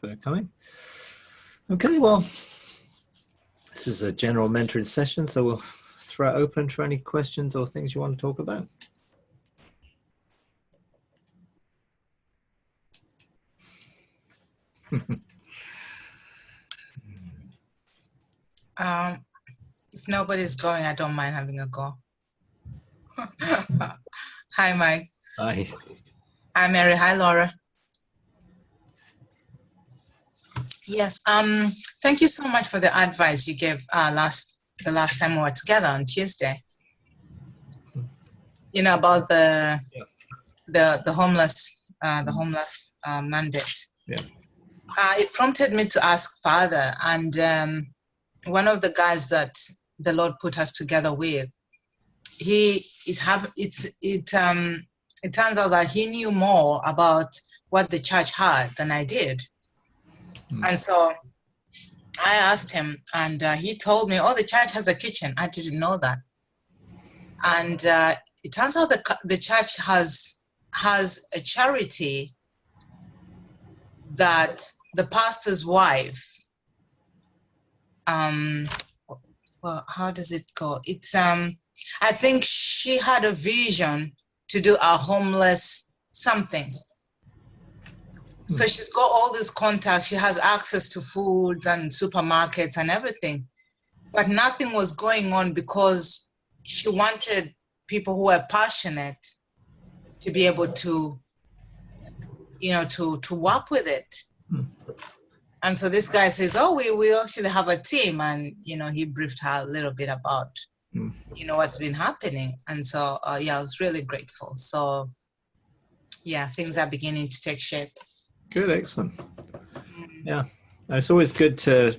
for coming. Okay, well, this is a general mentoring session, so we'll throw it open for any questions or things you want to talk about. If nobody's going, I don't mind having a go. Hi, Mike. Hi. Hi, Mary. Hi, Laura. Yes. Thank you so much for the advice you gave the last time we were together on Tuesday. You know, about the homeless mandate. Yeah. It prompted me to ask Father, and one of the guys that the Lord put us together with, it turns out that he knew more about what the church had than I did. And so I asked him, and he told me, oh, the church has a kitchen. I didn't know that. And it turns out the church has a charity that the pastor's wife, well, how does it go? It's I think she had a vision to do a homeless something. So she's got all these contacts. She has access to food and supermarkets and everything, but nothing was going on because she wanted people who were passionate to be able to, you know, to work with it. And so this guy says, oh, we actually have a team. And, you know, he briefed her a little bit about, you know, what's been happening. And so, yeah, I was really grateful. So, yeah, things are beginning to take shape. Good, excellent. Yeah, it's always good to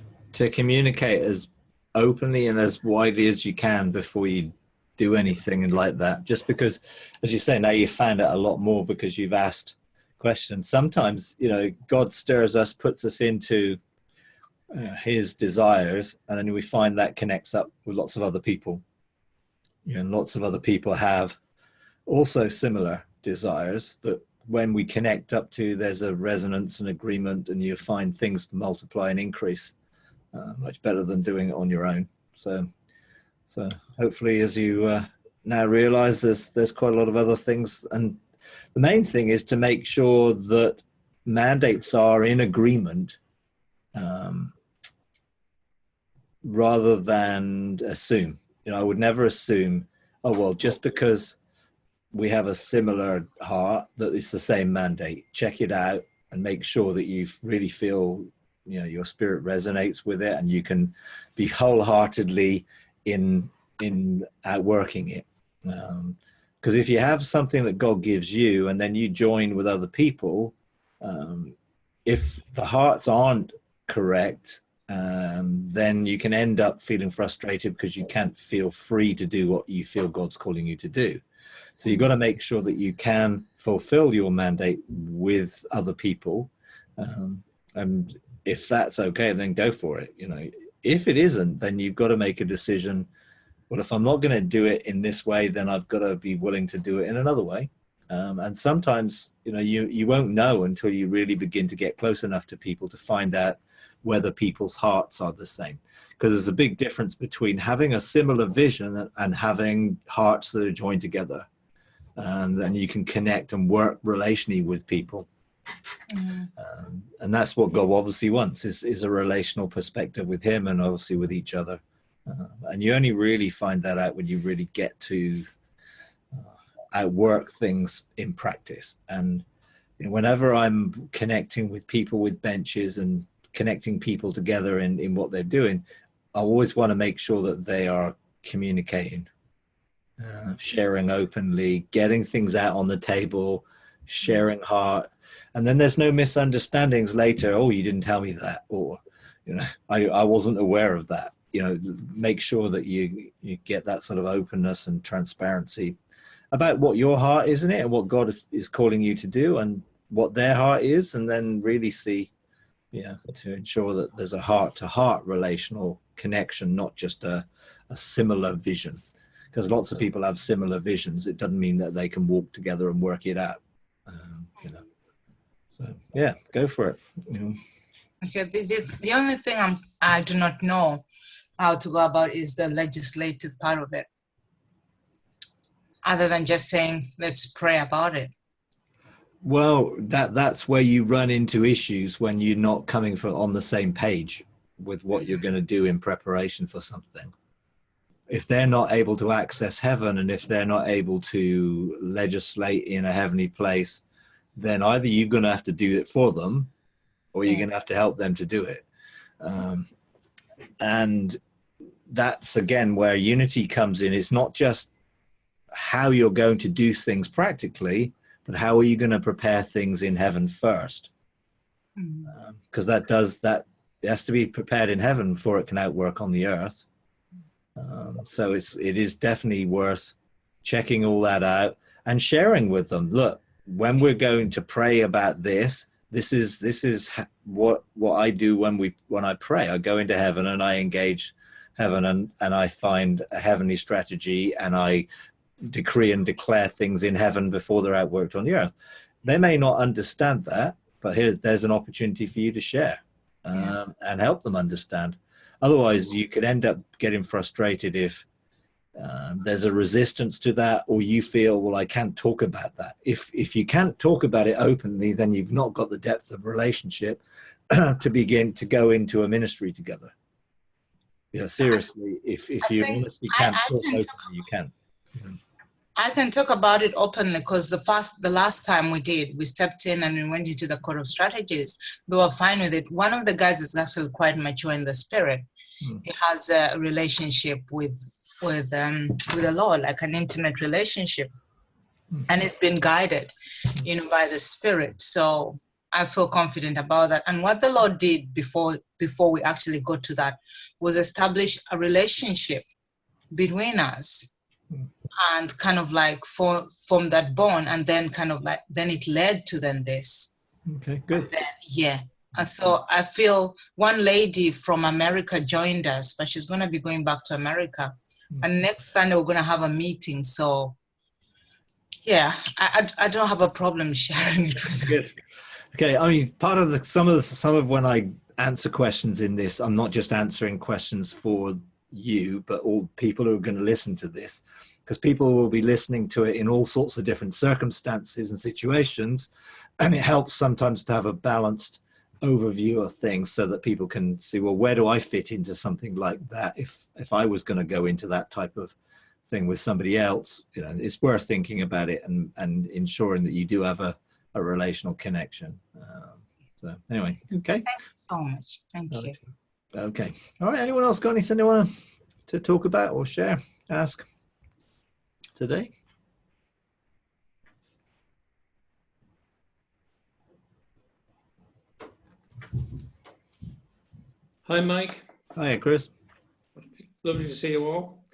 communicate as openly and as widely as you can before you do anything like that. Just because, as you say, now you found out a lot more because you've asked questions. Sometimes, you know, God stirs us, puts us into his desires, and then we find that connects up with lots of other people. You know, and lots of other people have also similar desires that when we connect up to, there's a resonance and agreement, and you find things multiply and increase much better than doing it on your own. So hopefully, as you now realize, there's quite a lot of other things, and the main thing is to make sure that mandates are in agreement, rather than assume. You know, I would never assume, oh, well, just because we have a similar heart, that it's the same mandate. Check it out and make sure that you really feel, you know, your spirit resonates with it, and you can be wholeheartedly in outworking it. Because if you have something that God gives you and then you join with other people, if the hearts aren't correct, then you can end up feeling frustrated because you can't feel free to do what you feel God's calling you to do. So you've got to make sure that you can fulfill your mandate with other people. And if that's okay, then go for it. You know, if it isn't, then you've got to make a decision. Well, if I'm not going to do it in this way, then I've got to be willing to do it in another way. And sometimes, you know, you won't know until you really begin to get close enough to people to find out whether people's hearts are the same. Because there's a big difference between having a similar vision and having hearts that are joined together. And then you can connect and work relationally with people. And that's what God obviously wants, is a relational perspective with him and obviously with each other. And you only really find that out when you really get to outwork things in practice. And you know, whenever I'm connecting with people with benches and connecting people together in what they're doing, I always want to make sure that they are communicating, sharing openly, getting things out on the table, sharing heart. And then there's no misunderstandings later. Oh, you didn't tell me that. Or, you know, I wasn't aware of that. You know, make sure that you get that sort of openness and transparency about what your heart is in it and what God is calling you to do and what their heart is. And then really see, to ensure that there's a heart-to-heart relational connection, not just a similar vision. Because lots of people have similar visions. It doesn't mean that they can walk together and work it out. So yeah, go for it. Okay, the only thing I do not know how to go about is the legislative part of it, other than just saying, let's pray about it. Well, that's where you run into issues when you're not coming from on the same page with what you're going to do in preparation for something. If they're not able to access heaven, and if they're not able to legislate in a heavenly place, then either you're going to have to do it for them, or you're going to have to help them to do it. And that's again where unity comes in. It's not just how you're going to do things practically, but how are you going to prepare things in heaven first? Because that it has to be prepared in heaven before it can outwork on the earth. So it is definitely worth checking all that out and sharing with them. Look, when we're going to pray about this is what I do when I pray. I go into heaven and I engage heaven, and I find a heavenly strategy, and I decree and declare things in heaven before they're outworked on the earth. They may not understand that, but there's an opportunity for you to share and help them understand. Otherwise, you could end up getting frustrated if there's a resistance to that, or you feel, well, I can't talk about that. If you can't talk about it openly, then you've not got the depth of relationship to begin to go into a ministry together. You know, seriously, if you honestly can't talk openly, you can. I can talk about it openly, because the last time we stepped in and we went into the Court of Strategies. They were fine with it. One of the guys is actually quite mature in the spirit. He has a relationship with the Lord, like an intimate relationship, and it's been guided, by the Spirit. So I feel confident about that. And what the Lord did before we actually got to that was establish a relationship between us, and kind of like form that bond, and then kind of like then it led to this. Okay, good. Yeah. And so I feel one lady from America joined us, but she's going to be going back to America. And next Sunday, we're going to have a meeting. So, yeah, I don't have a problem sharing it with you. Good. Okay, I mean, part of some of when I answer questions in this, I'm not just answering questions for you, but all people who are going to listen to this, because people will be listening to it in all sorts of different circumstances and situations, and it helps sometimes to have a balanced overview of things so that people can see, well, where do I fit into something like that? If I was going to go into that type of thing with somebody else, it's worth thinking about it and ensuring that you do have a relational connection. So anyway, okay. Thank you so much. Thank you. Okay. All right. Anyone else got anything they want to talk about or share, ask today? Hi, Mike. Hi, Chris. Lovely to see you all.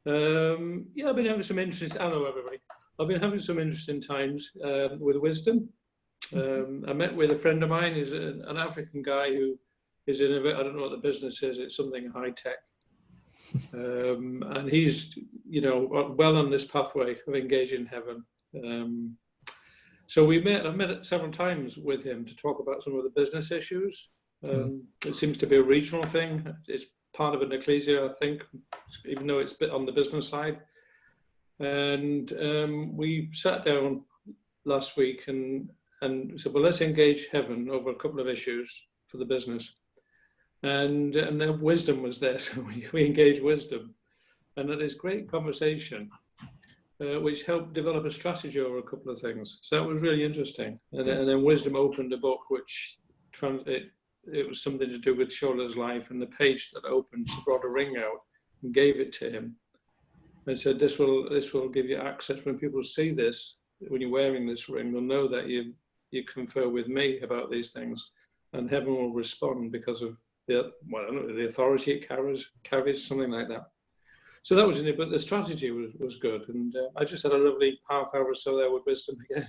Yeah, I've been having some interesting. Hello, everybody. I've been having some interesting times with wisdom. I met with a friend of mine. He's an African guy who is in I don't know what the business is. It's something high tech, and he's well on this pathway of engaging heaven. So I've met several times with him to talk about some of the business issues. It seems to be a regional thing. It's part of an ecclesia, I think, even though it's a bit on the business side. And we sat down last week and said, well, let's engage heaven over a couple of issues for the business. And then wisdom was there, so we engaged wisdom. And had this great conversation, which helped develop a strategy over a couple of things. So that was really interesting. And then wisdom opened a book, which it was something to do with Shola's life, and the page that opened, she brought a ring out and gave it to him and said, this will give you access. When people see this, when you're wearing this ring, they'll know that you confer with me about these things, and heaven will respond because of the authority it carries, something like that. So that was in it, but the strategy was good. And I just had a lovely half hour or so there with wisdom again,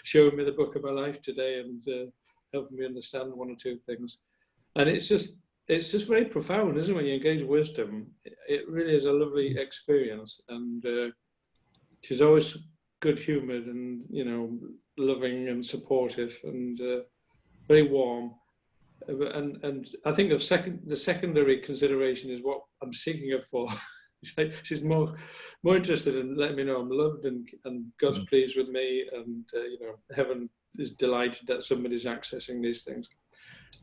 showing me the book of my life today, and helping me understand one or two things. And it's just very profound, isn't it? When you engage wisdom, it really is a lovely experience. And she's always good-humored and loving and supportive and very warm. And I think the secondary consideration is what I'm seeking her for. She's more interested in letting me know I'm loved and God's pleased with me, and heaven is delighted that somebody's accessing these things.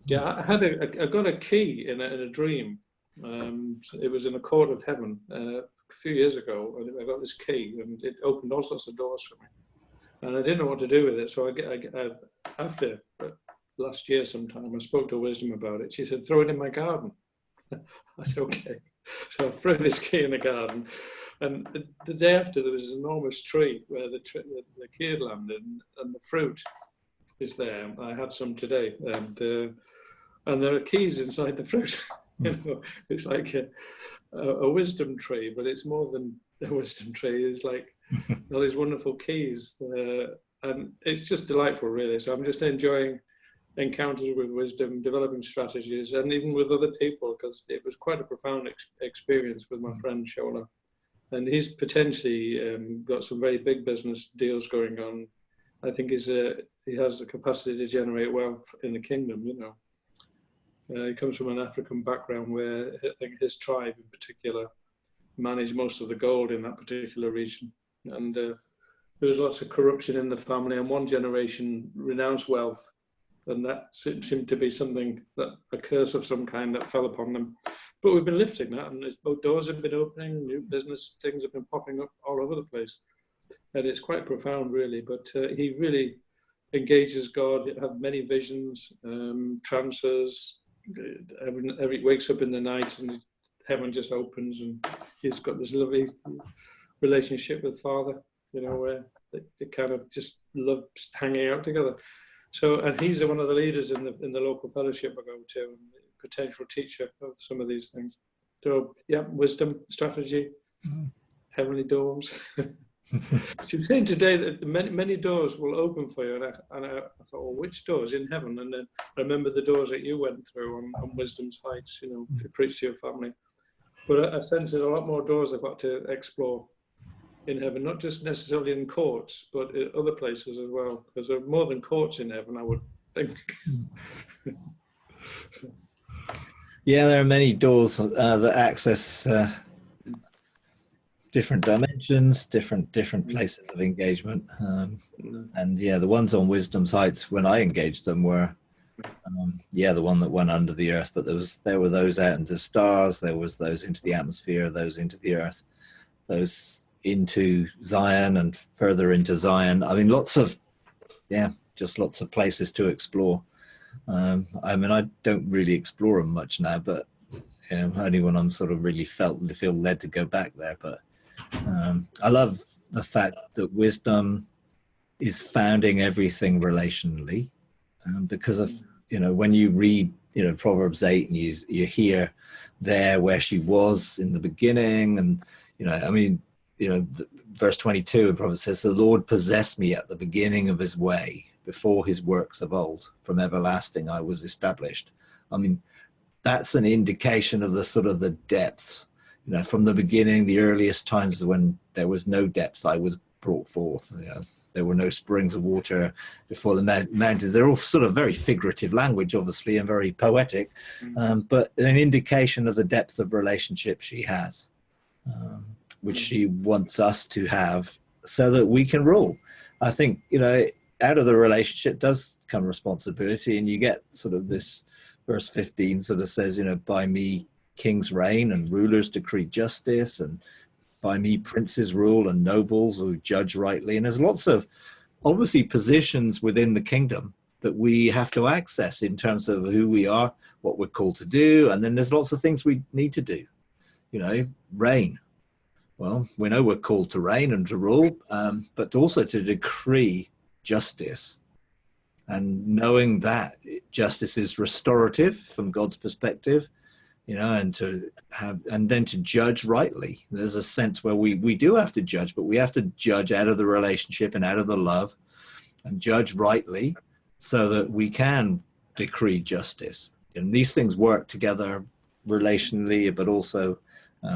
Yeah, I got a key in a dream. It was in a court of heaven a few years ago, and I got this key, and it opened all sorts of doors for me. And I didn't know what to do with it, so I after last year sometime, I spoke to Wisdom about it. She said, "Throw it in my garden." I said, "Okay." So I threw this key in the garden, and the day after, there was an enormous tree where the key had landed, and the fruit is there. I had some today, and there are keys inside the fruit. It's like a wisdom tree, but it's more than a wisdom tree. It's like all these wonderful keys, and it's just delightful, really. So I'm just enjoying encounters with wisdom, developing strategies, and even with other people, because it was quite a profound experience with my friend Shola. And he's potentially got some very big business deals going on. I think he has the capacity to generate wealth in the kingdom, He comes from an African background where I think his tribe in particular managed most of the gold in that particular region. And there was lots of corruption in the family, and one generation renounced wealth. And that seemed to be something, that a curse of some kind that fell upon them. But we've been lifting that, and both doors have been opening, new business things have been popping up all over the place. And it's quite profound, really. But he really engages God, has many visions, trances. Every wakes up in the night and heaven just opens, and he's got this lovely relationship with Father, where they kind of just love hanging out together. So, and he's one of the leaders in the local fellowship I go to, and potential teacher of some of these things. So, yeah, wisdom, strategy, heavenly doors. She's saying today that many doors will open for you, and I thought, well, which doors in heaven? And then I remember the doors that you went through on Wisdom's Heights, to preach to your family. But I sense there's a lot more doors I've got to explore in heaven, not just necessarily in courts, but in other places as well, because there are more than courts in heaven, I would think. Yeah, there are many doors that access different dimensions, different places of engagement, and yeah, the ones on Wisdom's Heights, when I engaged them, were the one that went under the earth, but there were those out into stars, there was those into the atmosphere, those into the earth, those into Zion and further into Zion. I mean, lots of places to explore. I mean, I don't really explore them much now, but only when I'm sort of really feel led to go back there. But I love the fact that wisdom is founding everything relationally, because of when you read Proverbs 8 and you hear there where she was in the beginning, and I mean, verse 22 in Proverbs says, "The Lord possessed me at the beginning of his way, before his works of old. From everlasting I was established." I mean, that's an indication of the sort of the depths. From the beginning, the earliest times when there was no depths, I was brought forth. There were no springs of water before the mountains. They're all sort of very figurative language, obviously, and very poetic, but an indication of the depth of relationship she has, which she wants us to have so that we can rule. I think, out of the relationship does come responsibility, and you get sort of this verse 15 sort of says, by me kings reign and rulers decree justice, and by me princes rule and nobles who judge rightly. And there's lots of obviously positions within the kingdom that we have to access in terms of who we are, what we're called to do, and then there's lots of things we need to do. Reign. Well, we know we're called to reign and to rule, but also to decree justice, and knowing that justice is restorative from God's perspective, and then to judge rightly. There's a sense where we do have to judge, but we have to judge out of the relationship and out of the love, and judge rightly so that we can decree justice. And these things work together relationally, but also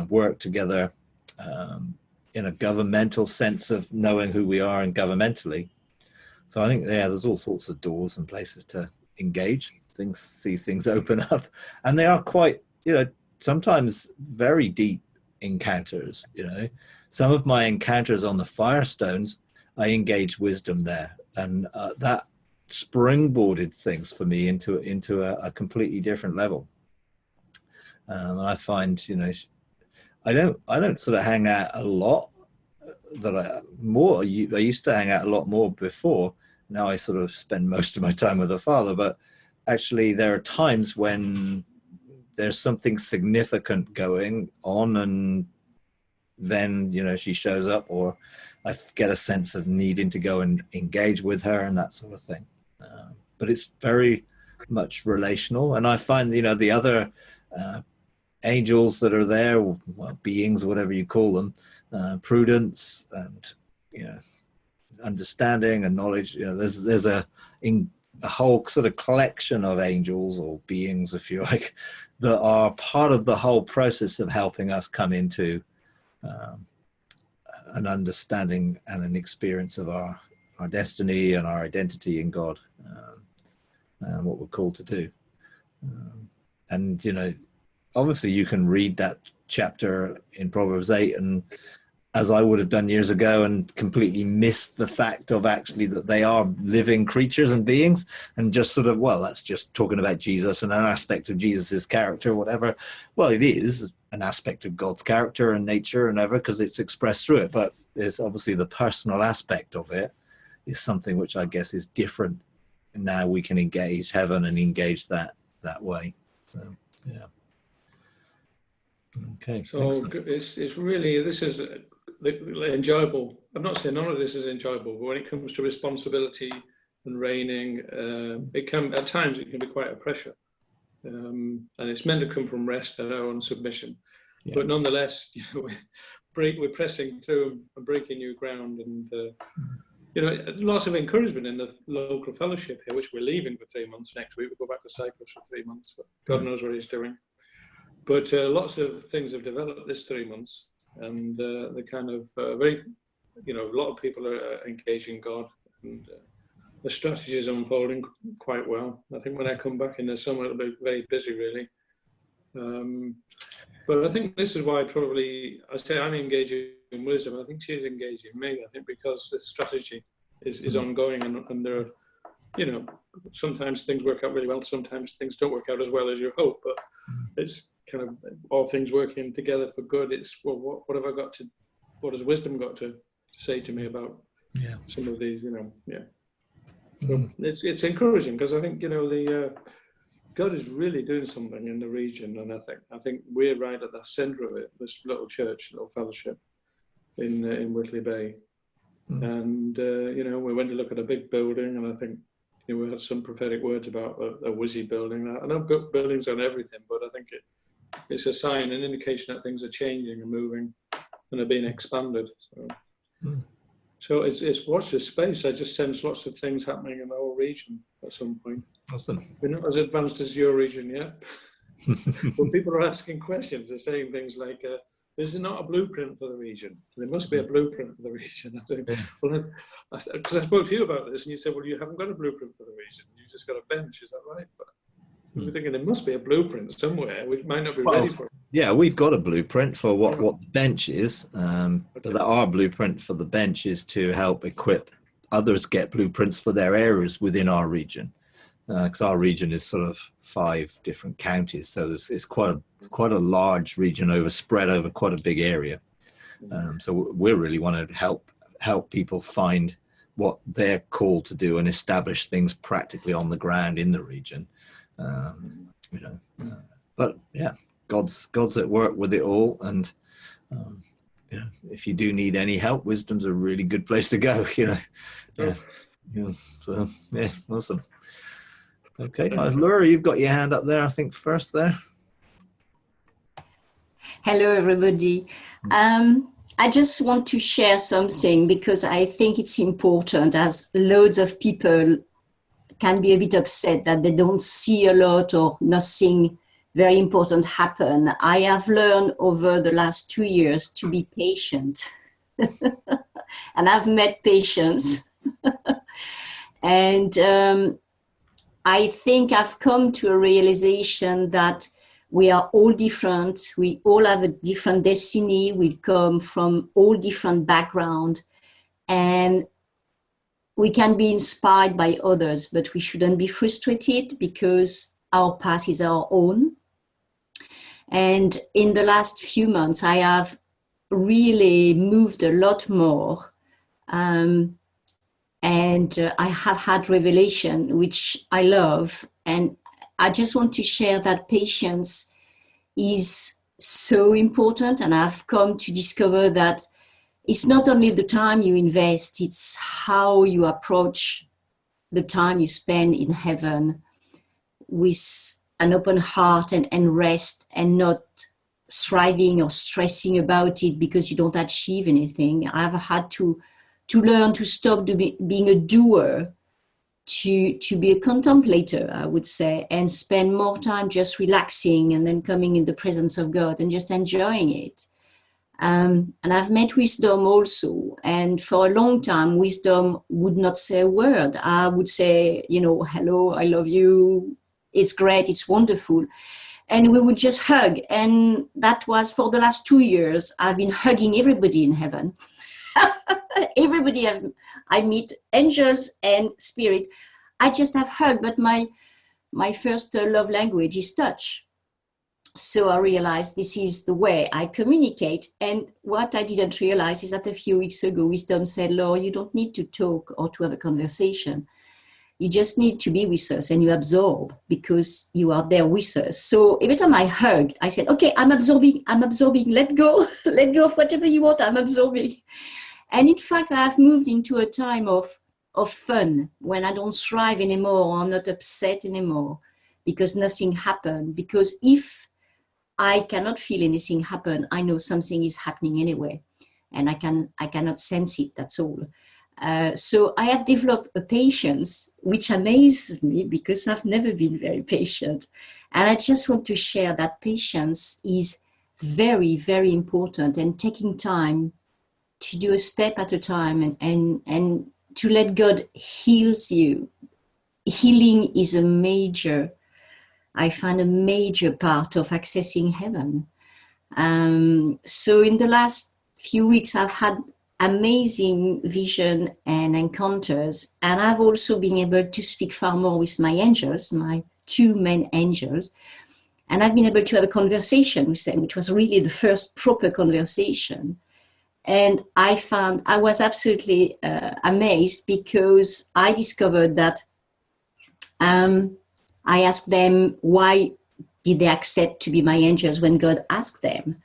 work together in a governmental sense of knowing who we are and governmentally. So I think, there's all sorts of doors and places to engage. see things open up, and they are quite, sometimes very deep encounters. Some of my encounters on the Firestones, I engaged wisdom there, and that springboarded things for me into a completely different level. I find, I don't sort of hang out a lot. I used to hang out a lot more before. Now I sort of spend most of my time with the Father, but actually there are times when there's something significant going on, and then she shows up, or I get a sense of needing to go and engage with her and that sort of thing. But it's very much relational, and I find the other angels that are there, well, beings, whatever you call them, prudence and understanding and knowledge. There's a whole sort of collection of angels or beings, if you like, that are part of the whole process of helping us come into an understanding and an experience of our destiny and our identity in God, and what we're called to do. And obviously you can read that chapter in Proverbs 8, and as I would have done years ago, and completely missed the fact of actually that they are living creatures and beings, and just sort of, well, that's just talking about Jesus and an aspect of Jesus's character, whatever. Well, it is an aspect of God's character and nature and ever, because it's expressed through it. But there's obviously the personal aspect of it is something which I guess is different. And now we can engage heaven and engage that way. So, yeah. Okay. So it's really, this is enjoyable. I'm not saying none of this is enjoyable, but when it comes to responsibility and reigning, at times it can be quite a pressure. And it's meant to come from rest and our own submission. Yeah. But nonetheless, we're pressing through and breaking new ground, and lots of encouragement in the local fellowship here, which we're leaving for 3 months next week. We go back to Cyprus for 3 months, but God knows what he's doing. But lots of things have developed this 3 months, and the kind of very, a lot of people are engaging God, and the strategy is unfolding quite well. I think when I come back in the summer, it'll be very busy, really. But I think this is why probably I say I'm engaging in wisdom. I think she's engaging me. I think because the strategy is ongoing, and there are, sometimes things work out really well. Sometimes things don't work out as well as you hope, but it's kind of all things working together for good. It's, well, what have I got to, what has wisdom got to say to me about some of these, So it's encouraging, because I think, God is really doing something in the region, and I think we're right at the centre of it, this little church, little fellowship in Whitley Bay. And, we went to look at a big building, and I think we had some prophetic words about a Wizzy building. I know buildings aren't everything, but I think it's a sign, an indication that things are changing and moving and are being expanded. So it's watch this space. I just sense lots of things happening in the whole region at some point. Awesome. We're not as advanced as your region yet. But people are asking questions. They're saying things like, this is not a blueprint for the region. There must be a blueprint for the region. I think, well, because I spoke to you about this, and you said, well, you haven't got a blueprint for the region. You just got a bench. Is that right? But we're thinking there must be a blueprint somewhere. We might not be ready for it. Yeah, we've got a blueprint for what the bench is, but our blueprint for the bench is to help equip others get blueprints for their areas within our region, because our region is sort of 5 different counties, so it's quite a large region spread over quite a big area. So we really want to help people find what they're called to do and establish things practically on the ground in the region. But yeah, God's at work with it all, and if you do need any help, wisdom's a really good place to go. So yeah, awesome. Okay, Laura, you've got your hand up there, I think, first there. Hello, everybody. I just want to share something, because I think it's important, as loads of people can be a bit upset that they don't see a lot or nothing very important happen. I have learned over the last 2 years to be patient. And I've met patience. And I think I've come to a realization that we are all different. We all have a different destiny. We come from all different backgrounds, and we can be inspired by others, but we shouldn't be frustrated because our path is our own. And in the last few months, I have really moved a lot more. And I have had revelation, which I love. And I just want to share that patience is so important. And I've come to discover that it's not only the time you invest, it's how you approach the time you spend in heaven with an open heart and rest, and not striving or stressing about it because you don't achieve anything. I've had to learn to stop being a doer, to be a contemplator, I would say, and spend more time just relaxing and then coming in the presence of God and just enjoying it. And I've met wisdom also. And for a long time, wisdom would not say a word. I would say, hello, I love you. It's great. It's wonderful. And we would just hug. And that was for the last 2 years. I've been hugging everybody in heaven. Everybody I meet, angels and spirit, I just have hugged. But my first love language is touch. So I realized this is the way I communicate. And what I didn't realize is that a few weeks ago, wisdom said, Laura, you don't need to talk or to have a conversation. You just need to be with us and you absorb because you are there with us. So every time I hug, I said, okay, I'm absorbing, let go of whatever you want, I'm absorbing. And in fact, I've moved into a time of fun when I don't strive anymore, I'm not upset anymore because nothing happened. Because if I cannot feel anything happen, I know something is happening anyway. And I cannot sense it, that's all. So I have developed a patience, which amazes me because I've never been very patient. And I just want to share that patience is very, very important, and taking time to do a step at a time and to let God heal you. Healing is I find a major part of accessing heaven. So in the last few weeks, I've had amazing vision and encounters, and I've also been able to speak far more with my angels, my 2 main angels, and I've been able to have a conversation with them, which was really the first proper conversation. And I was absolutely amazed because I discovered that I asked them, why did they accept to be my angels when God asked them?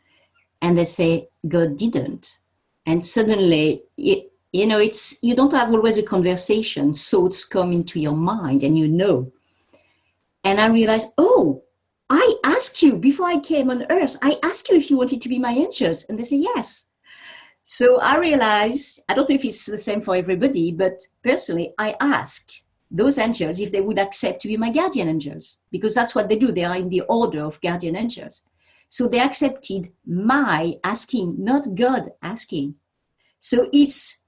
And they say, God didn't. And suddenly, you don't have always a conversation. Thoughts come into your mind and And I realized, I asked you before I came on earth, I asked you if you wanted to be my angels. And they say, yes. So I realized, I don't know if it's the same for everybody, but personally, I ask those angels if they would accept to be my guardian angels, because that's what they do. They are in the order of guardian angels. So they accepted my asking, not God asking. So it's,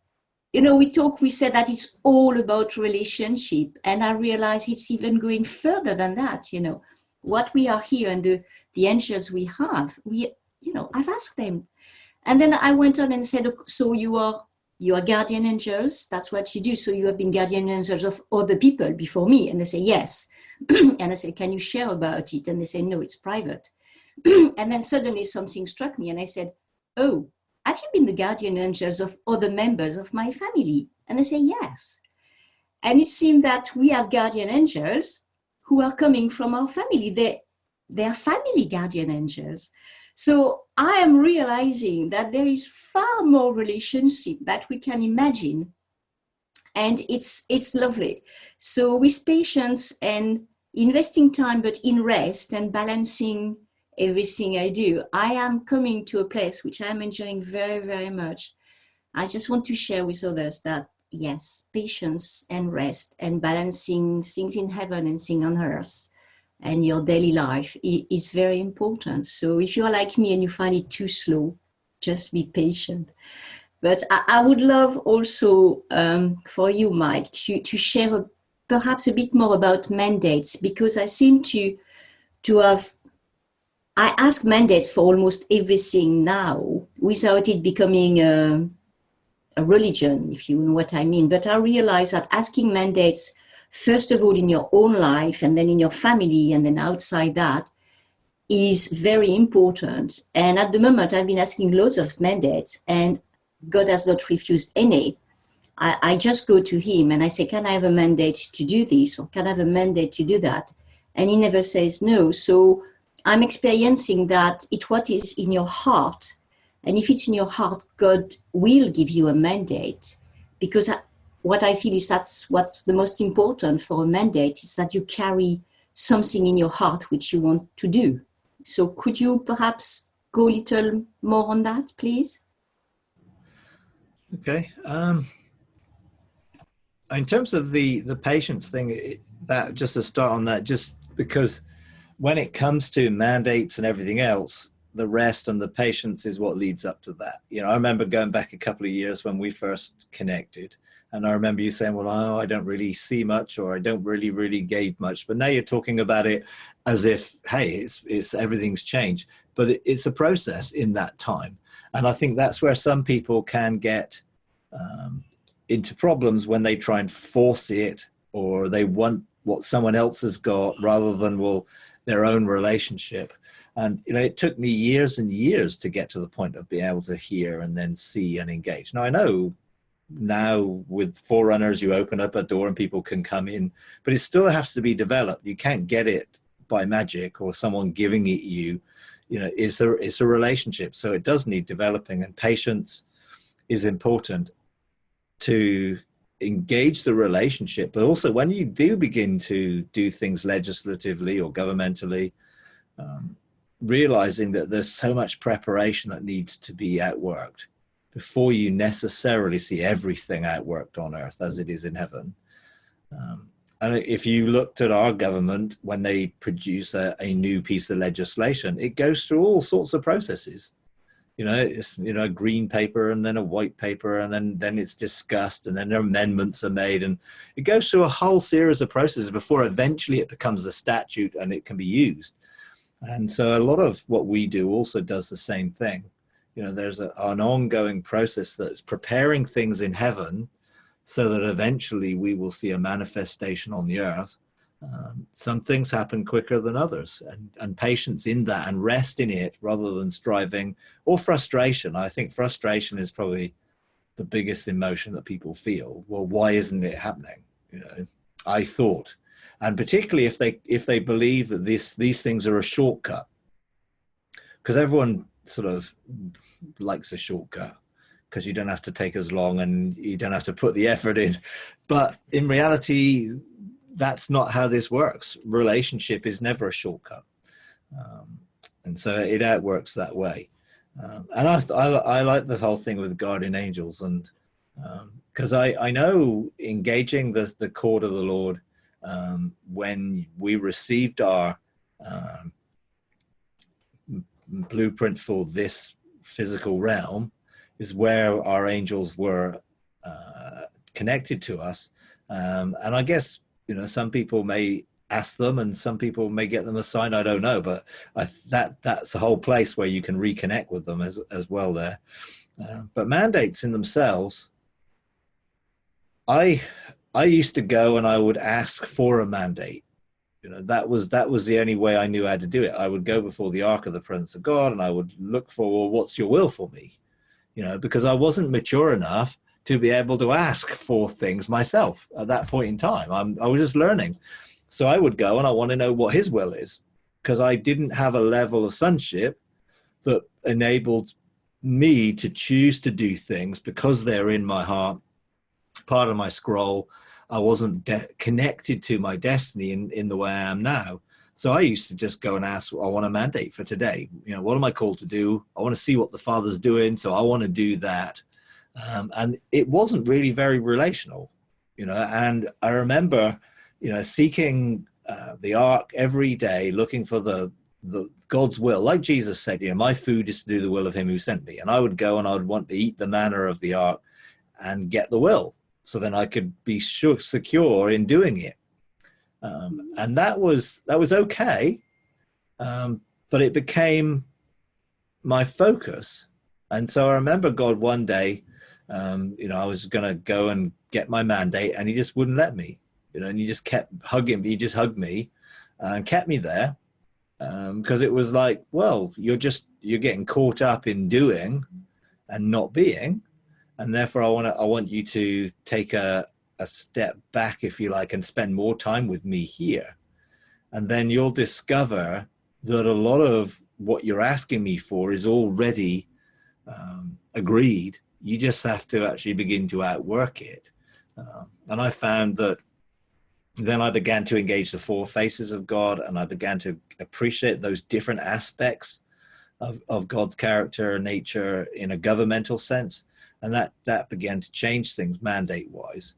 we said that it's all about relationship. And I realize it's even going further than that, what we are here and the angels we have, I've asked them. And then I went on and said, so you are guardian angels, that's what you do. So you have been guardian angels of other people before me. And they say, yes. And I say, can you share about it? And they say, no, it's private. And then suddenly something struck me and I said, oh, have you been the guardian angels of other members of my family? And they say, yes. And it seemed that we have guardian angels who are coming from our family. They are family guardian angels. So I am realizing that there is far more relationship that we can imagine. And it's lovely. So with patience and investing time, but in rest and balancing everything I do, I am coming to a place which I'm enjoying very, very much. I just want to share with others that, yes, patience and rest and balancing things in heaven and things on earth and your daily life is very important. So if you are like me and you find it too slow, just be patient. But I would love also for you, Mike, to share perhaps a bit more about mandates, because I seem to have, I ask mandates for almost everything now without it becoming a religion, if you know what I mean. But I realize that asking mandates, first of all, in your own life, and then in your family, and then outside that, is very important. And at the moment, I've been asking loads of mandates, and God has not refused any. I just go to him and I say, can I have a mandate to do this? Or can I have a mandate to do that? And he never says no. So I'm experiencing that it's what is in your heart. And if it's in your heart, God will give you a mandate. Because what I feel is that's what's the most important for a mandate, is that you carry something in your heart which you want to do. So could you perhaps go a little more on that, please? Okay. In terms of the patience thing, that just to start on that, just because when it comes to mandates and everything else, the rest and the patience is what leads up to that. You know, I remember going back a couple of years when we first connected, and I remember you saying, well, oh, I don't really see much, or I don't really gauge much. But now you're talking about it as if, hey, it's everything's changed. But it's a process in that time. And I think that's where some people can get into problems when they try and force it, or they want what someone else has got rather than, well, their own relationship. And, you know, it took me years and years to get to the point of being able to hear and then see and engage. Now, I know now with Forerunners, you open up a door and people can come in, but it still has to be developed. You can't get it by magic or someone giving it you. You know, it's a relationship. So it does need developing, and patience is important to engage the relationship. But also when you do begin to do things legislatively or governmentally, realizing that there's so much preparation that needs to be outworked before you necessarily see everything outworked on earth as it is in heaven. And if you looked at our government, when they produce a new piece of legislation, it goes through all sorts of processes. You know, it's, you know, a green paper and then a white paper, and then it's discussed, and then amendments are made, and it goes through a whole series of processes before eventually it becomes a statute and it can be used. And so a lot of what we do also does the same thing. You know, there's an ongoing process that's preparing things in heaven so that eventually we will see a manifestation on the earth. Some things happen quicker than others, and patience in that, and rest in it rather than striving or frustration. I think frustration is probably the biggest emotion that people feel. Well, why isn't it happening? You know, I thought, and particularly if they believe that these things are a shortcut, because everyone sort of likes a shortcut because you don't have to take as long and you don't have to put the effort in. But in reality, that's not how this works. Relationship is never a shortcut. And so it outworks that way. And I like the whole thing with guardian angels, and because I know engaging the court of the Lord, when we received our blueprint for this physical realm, is where our angels were connected to us. And I guess, you know, some people may ask them and some people may get them assigned, I don't know, but that's a whole place where you can reconnect with them as well there. But mandates in themselves, I used to go and I would ask for a mandate. You know, that was the only way I knew how to do it. I would go before the ark of the presence of God and I would look for, well, what's your will for me? You know, because I wasn't mature enough to be able to ask for things myself at that point in time. I was just learning. So I would go and I want to know what his will is, because I didn't have a level of sonship that enabled me to choose to do things because they're in my heart, part of my scroll. I wasn't connected to my destiny in the way I am now. So I used to just go and ask, I want a mandate for today. You know, what am I called to do? I want to see what the Father's doing, so I want to do that. And it wasn't really very relational, you know. And I remember, you know, seeking the ark every day, looking for the God's will. Like Jesus said, you know, my food is to do the will of him who sent me. And I would go and I would want to eat the manna of the ark and get the will. So then I could be secure in doing it. And that was okay, but it became my focus. And so I remember God one day, I was going to go and get my mandate, and he just wouldn't let me, and he just kept hugging me. He just hugged me and kept me there, because it was like, well, you're getting caught up in doing and not being. And therefore I want you to take a step back, if you like, and spend more time with me here. And then you'll discover that a lot of what you're asking me for is already agreed. You just have to actually begin to outwork it. And I found that then I began to engage the four faces of God, and I began to appreciate those different aspects of God's character and nature in a governmental sense. And that began to change things mandate-wise,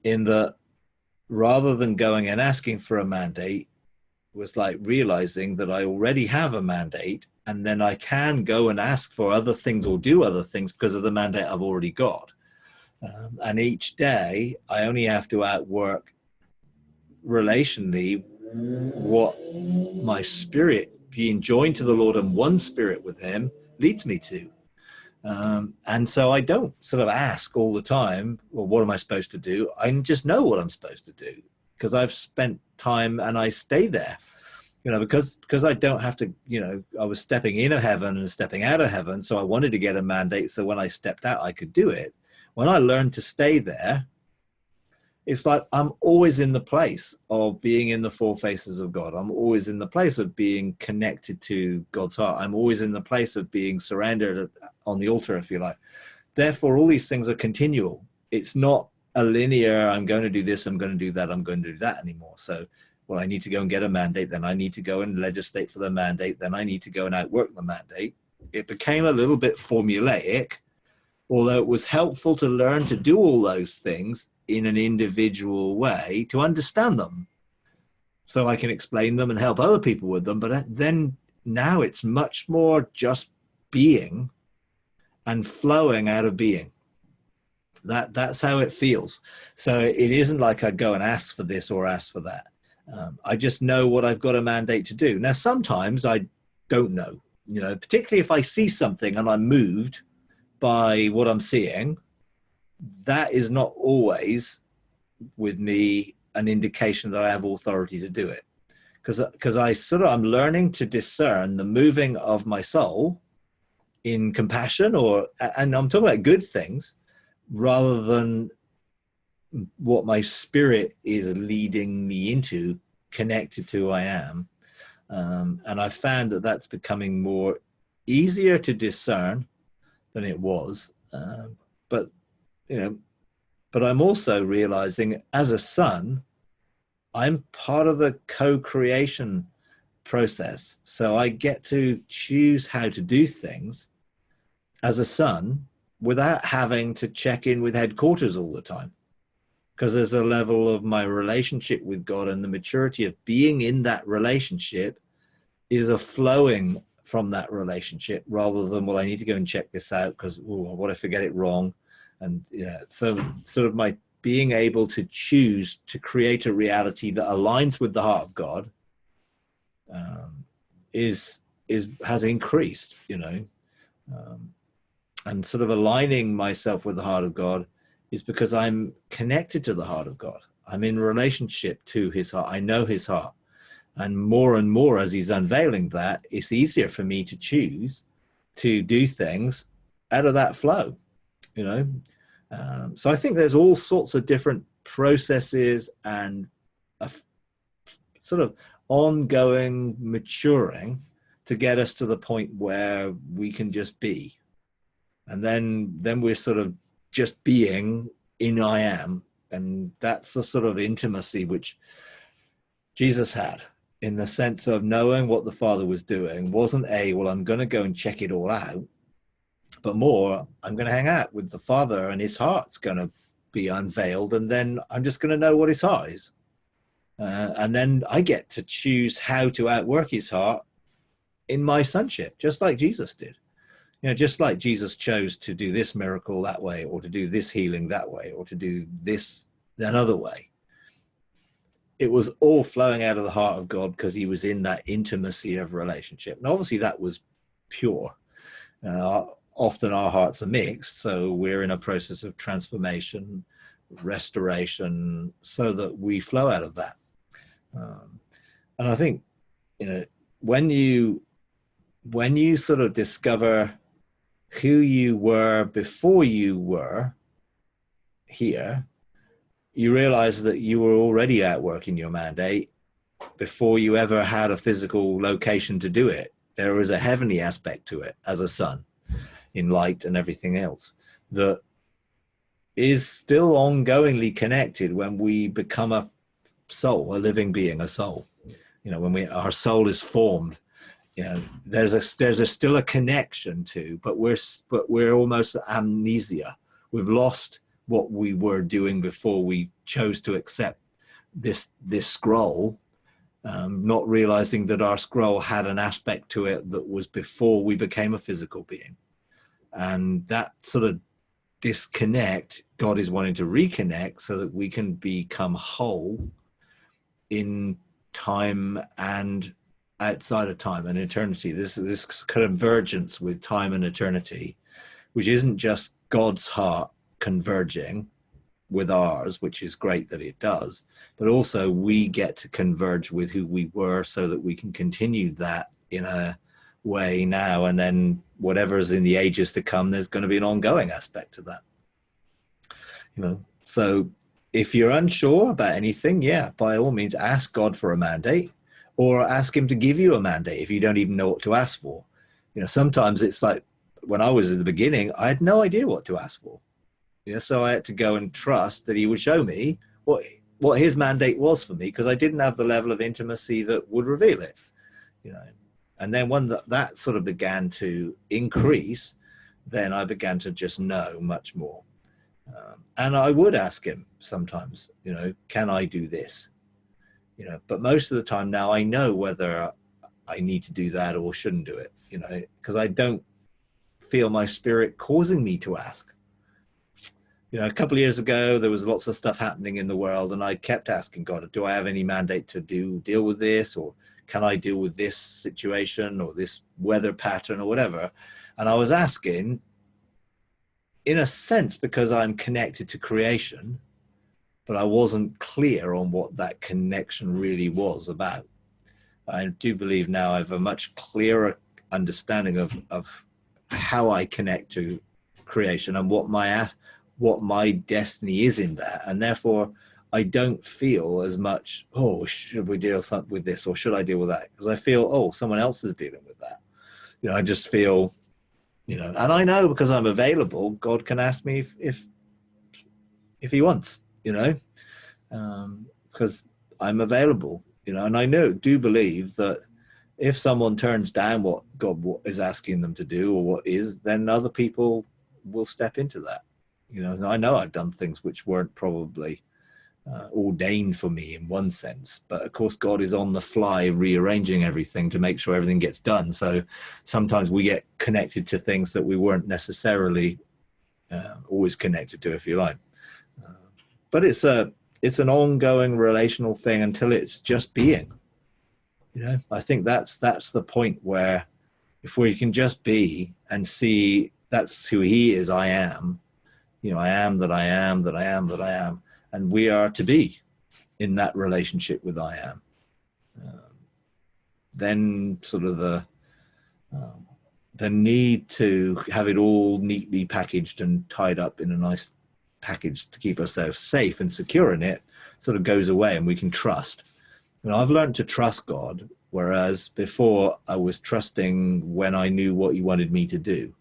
in that rather than going and asking for a mandate, was like realizing that I already have a mandate, and then I can go and ask for other things or do other things because of the mandate I've already got. And each day I only have to outwork relationally what my spirit, being joined to the Lord and one spirit with him, leads me to. And so I don't sort of ask all the time, well, what am I supposed to do? I just know what I'm supposed to do because I've spent time and I stay there, because I don't have to, I was stepping into heaven and stepping out of heaven. So I wanted to get a mandate. So when I stepped out, I could do it. When I learned to stay there, it's like I'm always in the place of being in the four faces of God. I'm always in the place of being connected to God's heart. I'm always in the place of being surrendered on the altar, if you like. Therefore, all these things are continual. It's not a linear, I'm going to do this, I'm going to do that, I'm going to do that anymore. So, well, I need to go and get a mandate, then I need to go and legislate for the mandate, then I need to go and outwork the mandate. It became a little bit formulaic, although it was helpful to learn to do all those things in an individual way to understand them so I can explain them and help other people with them. But then now it's much more just being and flowing out of being. That's how it feels. So it isn't like I go and ask for this or ask for that. I just know what I've got a mandate to do. Now, sometimes I don't know, particularly if I see something and I'm moved by what I'm seeing, that is not always with me an indication that I have authority to do it. Because I'm learning to discern the moving of my soul in compassion, and I'm talking about good things, rather than what my spirit is leading me into, connected to who I am. And I found that that's becoming more easier to discern than it was. But I'm also realizing as a son, I'm part of the co-creation process. So I get to choose how to do things as a son without having to check in with headquarters all the time. Because there's a level of my relationship with God, and the maturity of being in that relationship is a flowing from that relationship, rather than, well, I need to go and check this out because what if I get it wrong? And so sort of my being able to choose to create a reality that aligns with the heart of God has increased, and sort of aligning myself with the heart of God is because I'm connected to the heart of God. I'm in relationship to his heart. I know his heart. And more as he's unveiling that, it's easier for me to choose to do things out of that flow, So I think there's all sorts of different processes and a sort of ongoing maturing to get us to the point where we can just be. And then we're sort of just being in I am. And that's the sort of intimacy which Jesus had, in the sense of knowing what the Father was doing. Wasn't well, I'm going to go and check it all out, but more, I'm going to hang out with the Father and his heart's going to be unveiled. And then I'm just going to know what his heart is. And then I get to choose how to outwork his heart in my sonship, just like Jesus did. Just like Jesus chose to do this miracle that way, or to do this healing that way, or to do this another way. it was all flowing out of the heart of God because he was in that intimacy of relationship. And obviously that was pure. Often our hearts are mixed, so we're in a process of transformation, restoration, so that we flow out of that. And I think, when you sort of discover who you were before you were here, you realize that you were already out working your mandate before you ever had a physical location to do it. There is a heavenly aspect to it as a son in light and everything else that is still ongoingly connected when we become a soul, a living being, a soul. When our soul is formed, there's still a connection to, but we're almost amnesia. We've lost what we were doing before we chose to accept this scroll, not realizing that our scroll had an aspect to it that was before we became a physical being. And that sort of disconnect, God is wanting to reconnect so that we can become whole in time and outside of time and eternity. This convergence with time and eternity, which isn't just God's heart converging with ours, which is great that it does, but also we get to converge with who we were so that we can continue that in a way now, and then whatever's in the ages to come, there's going to be an ongoing aspect to that. So if you're unsure about anything, by all means ask God for a mandate, or ask him to give you a mandate if you don't even know what to ask for. Sometimes it's like when I was at the beginning, I had no idea what to ask for. So I had to go and trust that he would show me what his mandate was for me, because I didn't have the level of intimacy that would reveal it. And then when that sort of began to increase, then I began to just know much more. And I would ask him sometimes, can I do this? But most of the time now I know whether I need to do that or shouldn't do it, because I don't feel my spirit causing me to ask. A couple of years ago, there was lots of stuff happening in the world, and I kept asking God, do I have any mandate to deal with this? Or can I deal with this situation or this weather pattern or whatever? And I was asking, in a sense, because I'm connected to creation, but I wasn't clear on what that connection really was about. I do believe now I have a much clearer understanding of how I connect to creation and what my destiny is in that. And therefore, I don't feel as much, should we deal with this or should I deal with that? Because I feel, someone else is dealing with that. I just feel, and I know because I'm available, God can ask me if he wants, because I'm available, and I do believe that if someone turns down what God is asking them to do or what is, then other people will step into that. And I know I've done things which weren't probably ordained for me in one sense, but of course God is on the fly rearranging everything to make sure everything gets done. So sometimes we get connected to things that we weren't necessarily always connected to, if you like. But it's an ongoing relational thing until it's just being. I think that's the point where if we can just be and see that's who he is, I am. I am that I am, that I am, that I am. And we are to be in that relationship with I am. Then sort of the need to have it all neatly packaged and tied up in a nice package to keep ourselves safe and secure in it sort of goes away, and we can trust. I've learned to trust God, whereas before I was trusting when I knew what he wanted me to do.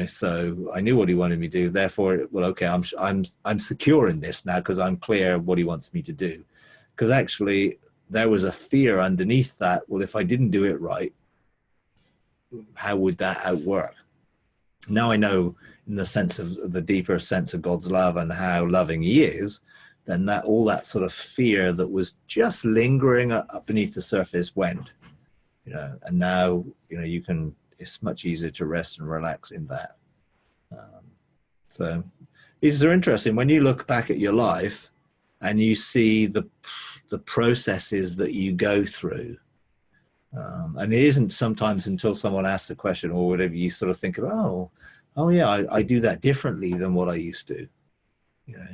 So I knew what he wanted me to do. Therefore, okay, I'm secure in this now because I'm clear what he wants me to do. Because actually, there was a fear underneath that. Well, if I didn't do it right, how would that outwork? Now I know, in the sense of the deeper sense of God's love and how loving he is, then all that sort of fear that was just lingering up beneath the surface went. And now it's much easier to rest and relax in that. So these are interesting. When you look back at your life and you see the processes that you go through. And it isn't sometimes until someone asks a question or whatever, you sort of think of, oh yeah, I do that differently than what I used to. You know,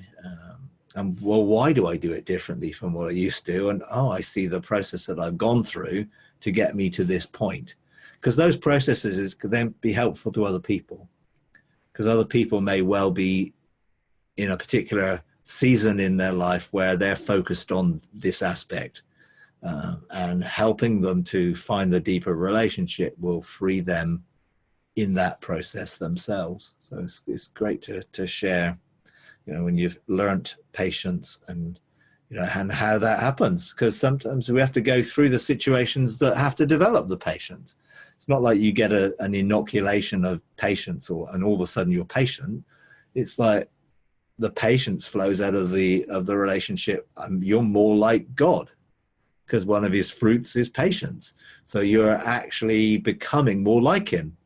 and well, why do I do it differently from what I used to? And I see the process that I've gone through to get me to this point. Because those processes could then be helpful to other people. Because other people may well be in a particular season in their life where they're focused on this aspect. And helping them to find the deeper relationship will free them in that process themselves. So it's great to share, you know, when you've learnt patience and, you know, and how that happens, because sometimes we have to go through the situations that have to develop the patience. It's not like you get an inoculation of patience and all of a sudden you're patient. It's like the patience flows out of the relationship. You're more like God, because one of his fruits is patience. So you're actually becoming more like him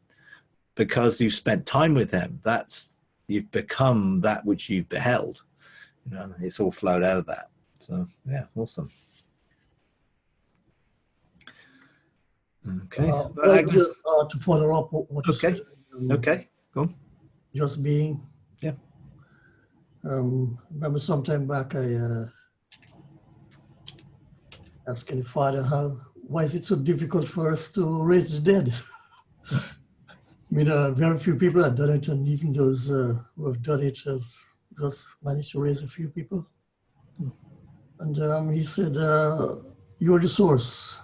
because you've spent time with him. You've become that which you've beheld. You know, it's all flowed out of that. So yeah, awesome. Okay. Just to follow up what you said. Okay. Cool. Just being. Yeah. Remember sometime back I asking the Father why is it so difficult for us to raise the dead? I mean, very few people have done it, and even those who have done it has just managed to raise a few people. And he said, you're the source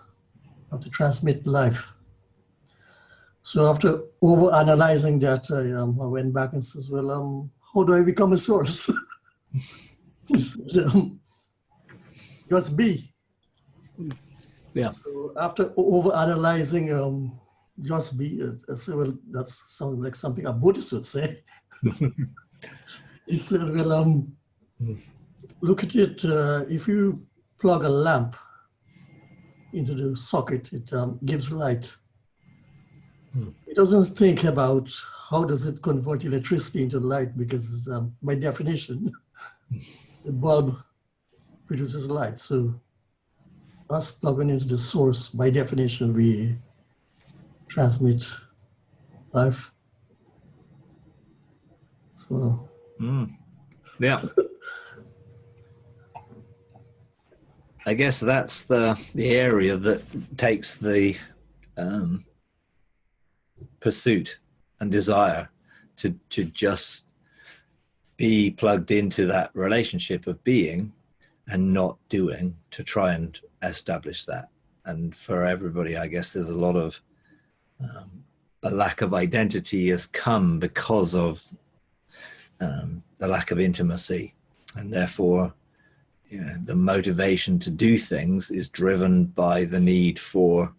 of the transmit life. So after over-analyzing that, I went back and says, well, how do I become a source? He said, just be. Yeah. So after over-analyzing, just be, I said, well, that sounds like something a Buddhist would say. He said, well, look at it, if you plug a lamp into the socket, it gives light. It doesn't think about how does it convert electricity into light, because by definition, the bulb produces light. So us plugging into the source, by definition, we transmit life. So yeah. I guess that's the area that takes the pursuit and desire to just be plugged into that relationship of being and not doing, to try and establish that. And for everybody, I guess there's a lot of a lack of identity has come because of the lack of intimacy, and therefore the motivation to do things is driven by the need for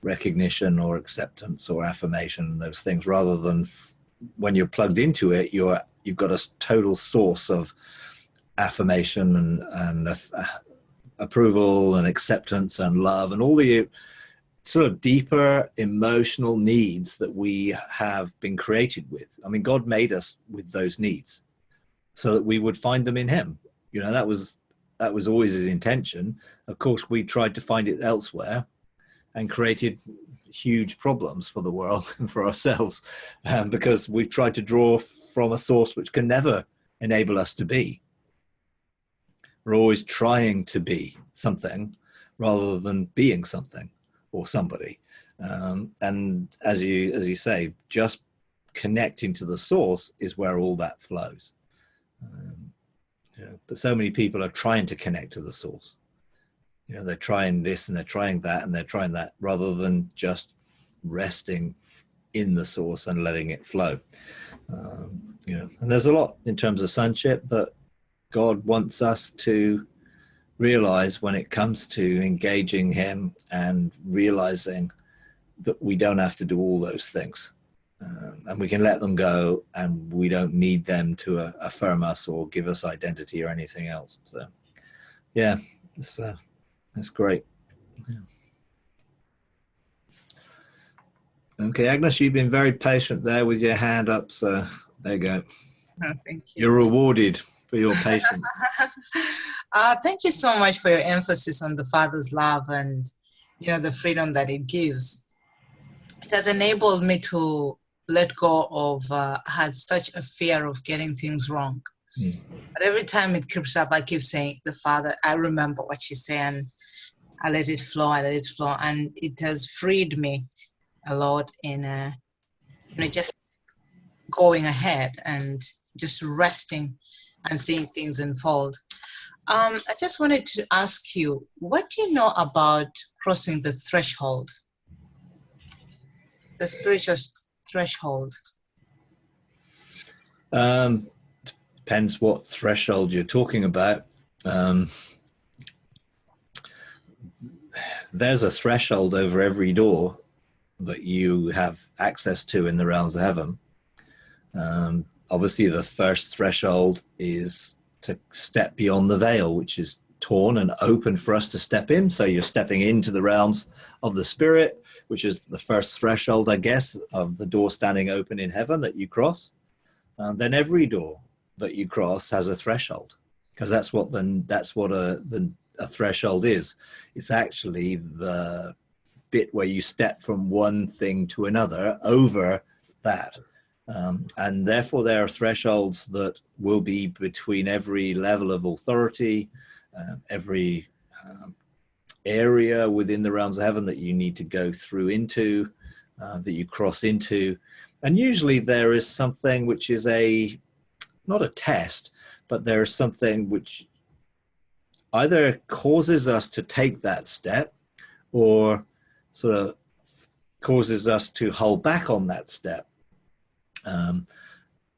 recognition or acceptance or affirmation, those things, rather than when you're plugged into it, you've got a total source of affirmation and approval and acceptance and love and all the sort of deeper emotional needs that we have been created with. I mean, God made us with those needs so that we would find them in him. You know, that was always his intention. Of course, we tried to find it elsewhere and created huge problems for the world and for ourselves, because we've tried to draw from a source which can never enable us to be. We're always trying to be something rather than being something or somebody. And as you say, just connecting to the source is where all that flows. But so many people are trying to connect to the source. You know, they're trying this and they're trying that and they're trying that, rather than just resting in the source and letting it flow. And there's a lot in terms of sonship that God wants us to realize when it comes to engaging him and realizing that we don't have to do all those things. And we can let them go, and we don't need them to affirm us or give us identity or anything else. So, yeah, it's great. Yeah. Okay, Agnes, you've been very patient there with your hand up, so there you go. Oh, thank you. You're rewarded for your patience. Thank you so much for your emphasis on the Father's love and, the freedom that it gives. It has enabled me to let go of had such a fear of getting things wrong. But every time it creeps up, I keep saying, the Father, I remember what she said, and I let it flow, and it has freed me a lot in just going ahead and just resting and seeing things unfold. I just wanted to ask you, what do you know about crossing the threshold, the spiritual threshold? Depends what threshold you're talking about. There's a threshold over every door that you have access to in the realms of heaven. Obviously, the first threshold is to step beyond the veil, which is torn and open for us to step in. So you're stepping into the realms of the spirit, which is the first threshold, I guess, of the door standing open in heaven that you cross. Then every door that you cross has a threshold, because that's what a threshold is. It's actually the bit where you step from one thing to another over that. And therefore there are thresholds that will be between every level of authority, every area within the realms of heaven that you need to go through into, that you cross into. And usually there is something which is not a test, but there is something which either causes us to take that step or sort of causes us to hold back on that step.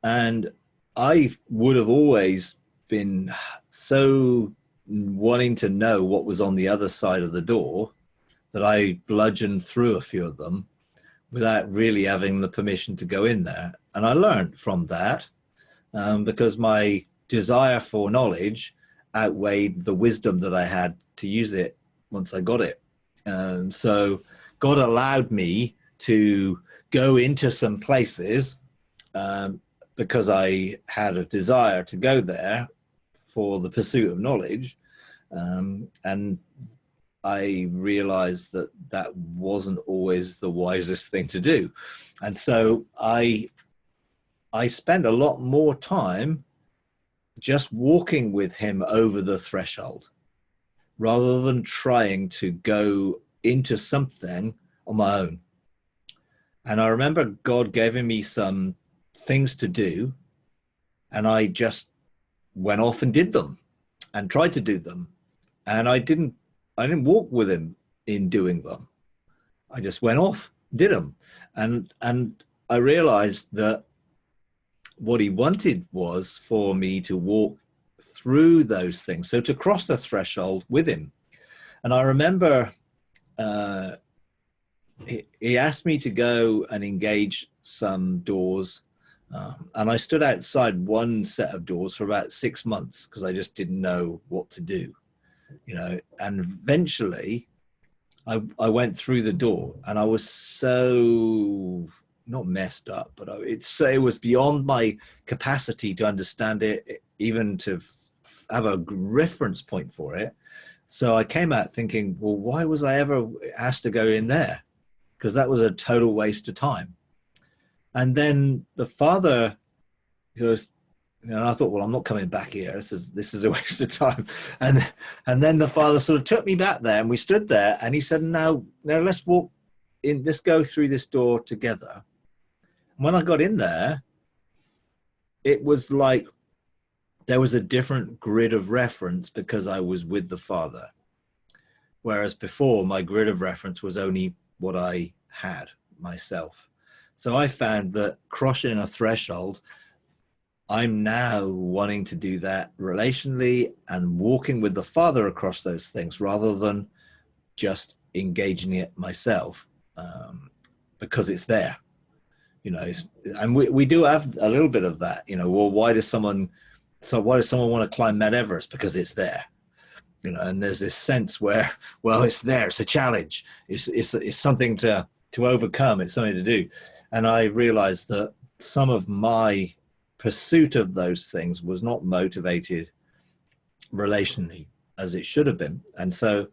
And I would have always been so wanting to know what was on the other side of the door that I bludgeoned through a few of them without really having the permission to go in there. And I learned from that because my desire for knowledge outweighed the wisdom that I had to use it once I got it. So God allowed me to go into some places because I had a desire to go there for the pursuit of knowledge. And I realized that that wasn't always the wisest thing to do. And so I spent a lot more time just walking with him over the threshold rather than trying to go into something on my own. And I remember God giving me some things to do, and I just went off and did them and tried to do them. And I didn't walk with him in doing them. I just went off, did them. And I realized that what he wanted was for me to walk through those things. So to cross the threshold with him. And I remember he asked me to go and engage some doors. And I stood outside one set of doors for about 6 months because I just didn't know what to do, and eventually I went through the door, and I was so not messed up, but it was beyond my capacity to understand it, even to have a reference point for it. So I came out thinking, well, why was I ever asked to go in there? Because that was a total waste of time. And then the Father goes, and I thought, well, I'm not coming back here. This is a waste of time. And then the Father sort of took me back there, and we stood there, and he said, now let's walk in, let's go through this door together. And when I got in there, it was like there was a different grid of reference because I was with the Father. Whereas before, my grid of reference was only what I had myself. So I found that crossing a threshold, I'm now wanting to do that relationally and walking with the Father across those things rather than just engaging it myself, because it's there, and we do have a little bit of that, well, why does someone want to climb Mount Everest? Because it's there, and there's this sense where, well, it's there, it's a challenge, it's something to overcome, it's something to do. And I realized that some of my pursuit of those things was not motivated relationally as it should have been. And so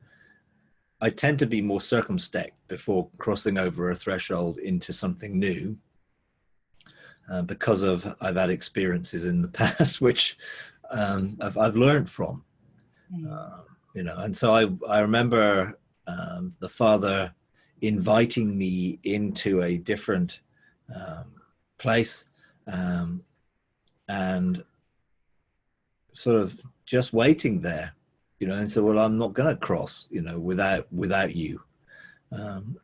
I tend to be more circumspect before crossing over a threshold into something new, because I've had experiences in the past which I've learned from, and so I remember the Father inviting me into a different place, and sort of just waiting there, and so, well, I'm not going to cross, without you, and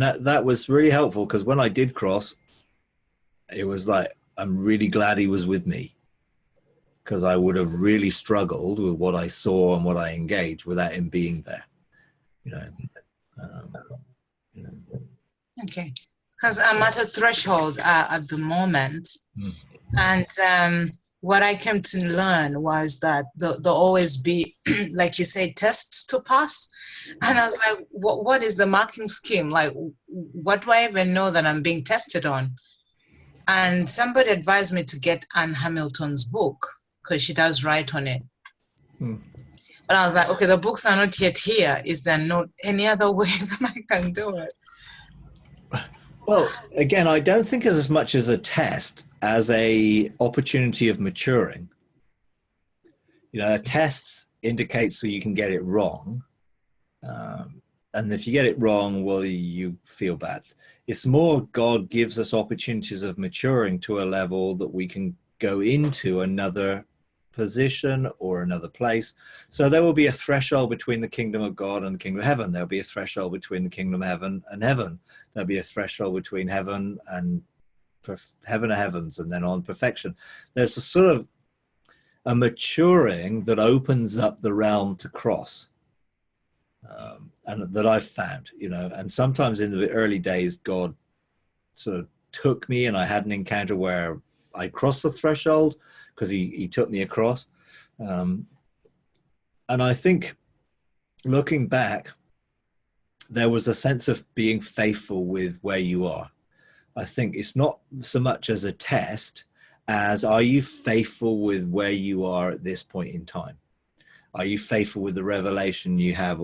that was really helpful, because when I did cross, it was like, I'm really glad he was with me, because I would have really struggled with what I saw and what I engaged without him being there, Okay, because I'm at a threshold at the moment, and what I came to learn was that there'll always be, like you say, tests to pass. And I was like, what is the marking scheme? Like, what do I even know that I'm being tested on? And somebody advised me to get Anne Hamilton's book, because she does write on it. But I was like, okay, the books are not yet here. Is there not any other way that I can do it? Well, again, I don't think it's as much as a test as a opportunity of maturing. A test indicates where you can get it wrong. And if you get it wrong, well, you feel bad. It's more God gives us opportunities of maturing to a level that we can go into another position or another place. So there will be a threshold between the kingdom of God and the kingdom of heaven. There'll be a threshold between the kingdom of heaven and heaven. There'll be a threshold between heaven and heaven of heavens, and then on perfection. There's a sort of a maturing that opens up the realm to cross, and that I've found, and sometimes in the early days, God sort of took me, and I had an encounter where I crossed the threshold because he took me across. And I think, looking back, there was a sense of being faithful with where you are. I think it's not so much as a test as, are you faithful with where you are at this point in time? Are you faithful with the revelation you have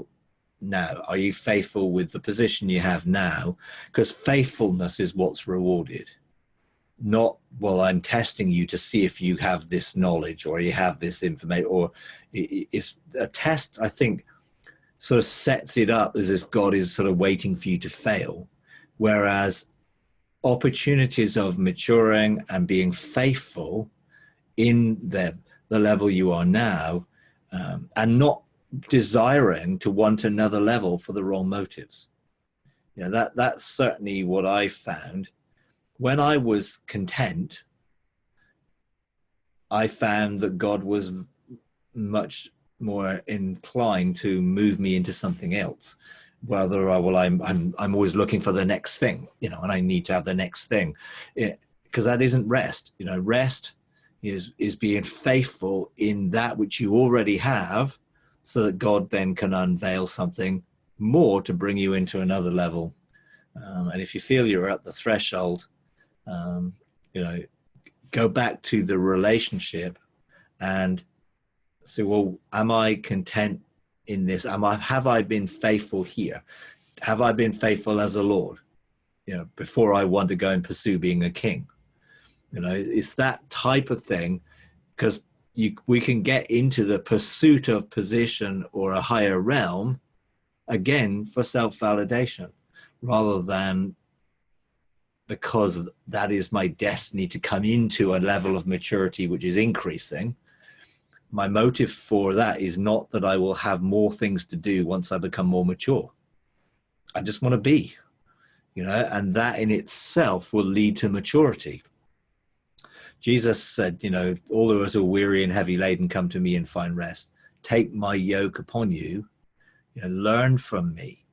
now? Are you faithful with the position you have now? Because faithfulness is what's rewarded. Not, well, I'm testing you to see if you have this knowledge or you have this information, or it's a test, I think, sort of sets it up as if God is sort of waiting for you to fail. Whereas opportunities of maturing and being faithful in the level you are now, and not desiring to want another level for the wrong motives. That's certainly what I found. When I was content, I found that God was much more inclined to move me into something else. Whether I'm always looking for the next thing, and I need to have the next thing, because that isn't rest. Rest is being faithful in that which you already have, so that God then can unveil something more to bring you into another level. And if you feel you're at the threshold, go back to the relationship and say, well, am I content in this? Have I been faithful here? Have I been faithful as a Lord? Before I want to go and pursue being a king. It's that type of thing, because we can get into the pursuit of position or a higher realm, again, for self-validation, rather than because that is my destiny to come into a level of maturity which is increasing. My motive for that is not that I will have more things to do once I become more mature. I just want to be, and that in itself will lead to maturity. Jesus said, all of us who are weary and heavy laden, come to me and find rest. Take my yoke upon you, learn from me,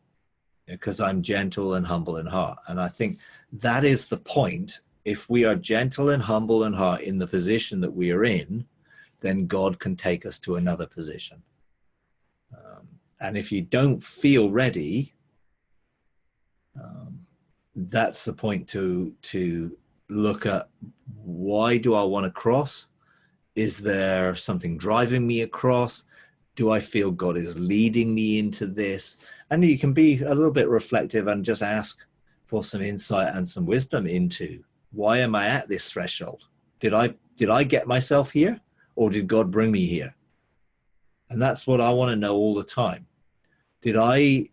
because I'm gentle and humble in heart. And I think that is the point. If we are gentle and humble in heart in the position that we are in, then God can take us to another position. And if you don't feel ready, that's the point to look at, why do I want to cross? Is there something driving me across? Do I feel God is leading me into this? And you can be a little bit reflective and just ask for some insight and some wisdom into, why am I at this threshold? Did I get myself here, or did God bring me here? And that's what I want to know all the time. Did I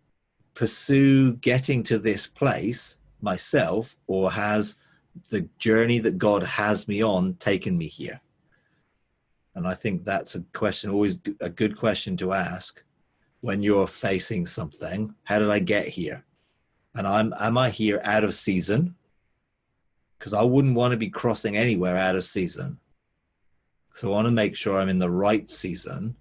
pursue getting to this place myself, or has the journey that God has me on taken me here? And I think that's a question, always a good question to ask when you're facing something. How did I get here? And am I here out of season? Because I wouldn't want to be crossing anywhere out of season. So I want to make sure I'm in the right season.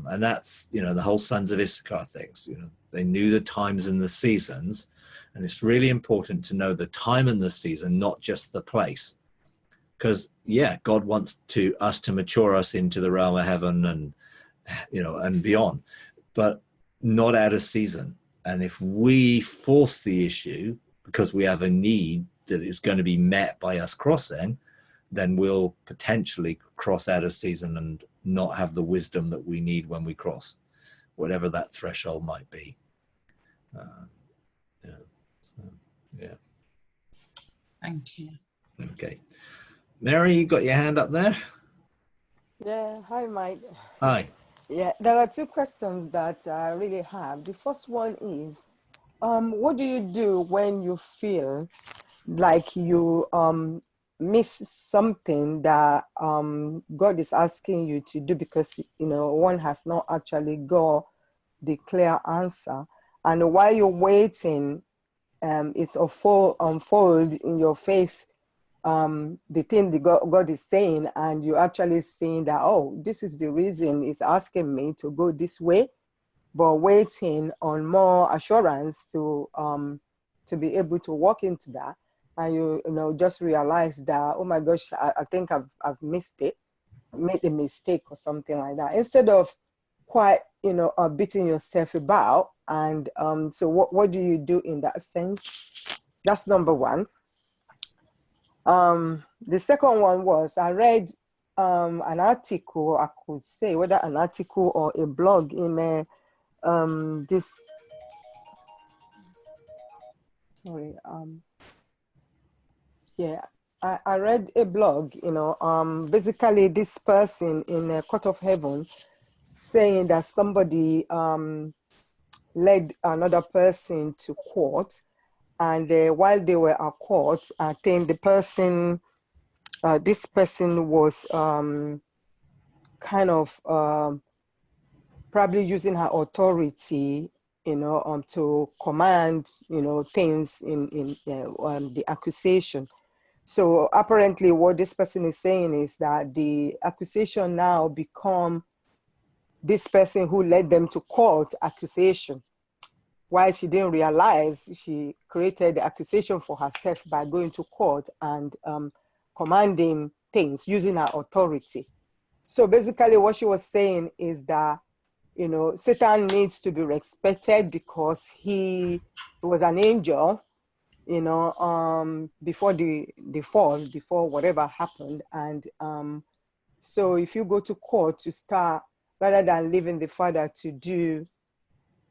And that's, you know, the whole Sons of Issachar things. You know, they knew the times and the seasons. And it's really important to know the time and the season, not just the place. Because, yeah, God wants us to mature us into the realm of heaven and, you know, and beyond, but not out of season. And if we force the issue because we have a need that is going to be met by us crossing, then we'll potentially cross out of season and not have the wisdom that we need when we cross, whatever that threshold might be. Yeah. So, yeah. Thank you. Okay. Mary, you got your hand up there? Yeah, hi, Mike. Hi. Yeah, there are two questions that I really have. The first one is, what do you do when you feel like you miss something that God is asking you to do because, you know, one has not actually got the clear answer. And while you're waiting, it's unfold in your face, the thing that God is saying, and you're actually seeing that, oh, this is the reason He's asking me to go this way, but waiting on more assurance to be able to walk into that. And you know, just realize that, oh my gosh, I think I've missed it, made a mistake or something like that. Instead of quite, you know, beating yourself about. And so what do you do in that sense? That's number one. The second one was, I read an article, I could say whether an article or a blog in this, sorry, yeah, I read a blog, you know, basically this person in a court of heaven saying that somebody led another person to court, and while they were at court, I think the person, this person was kind of probably using her authority, you know, to command, you know, things in the accusation. So apparently what this person is saying is that the accusation now become this person who led them to court accusation, while she didn't realize she created the accusation for herself by going to court and commanding things using her authority. So basically what she was saying is that, you know, Satan needs to be respected because he was an angel, you know, before the fall, before whatever happened. And so if you go to court to start, rather than leaving the Father to do,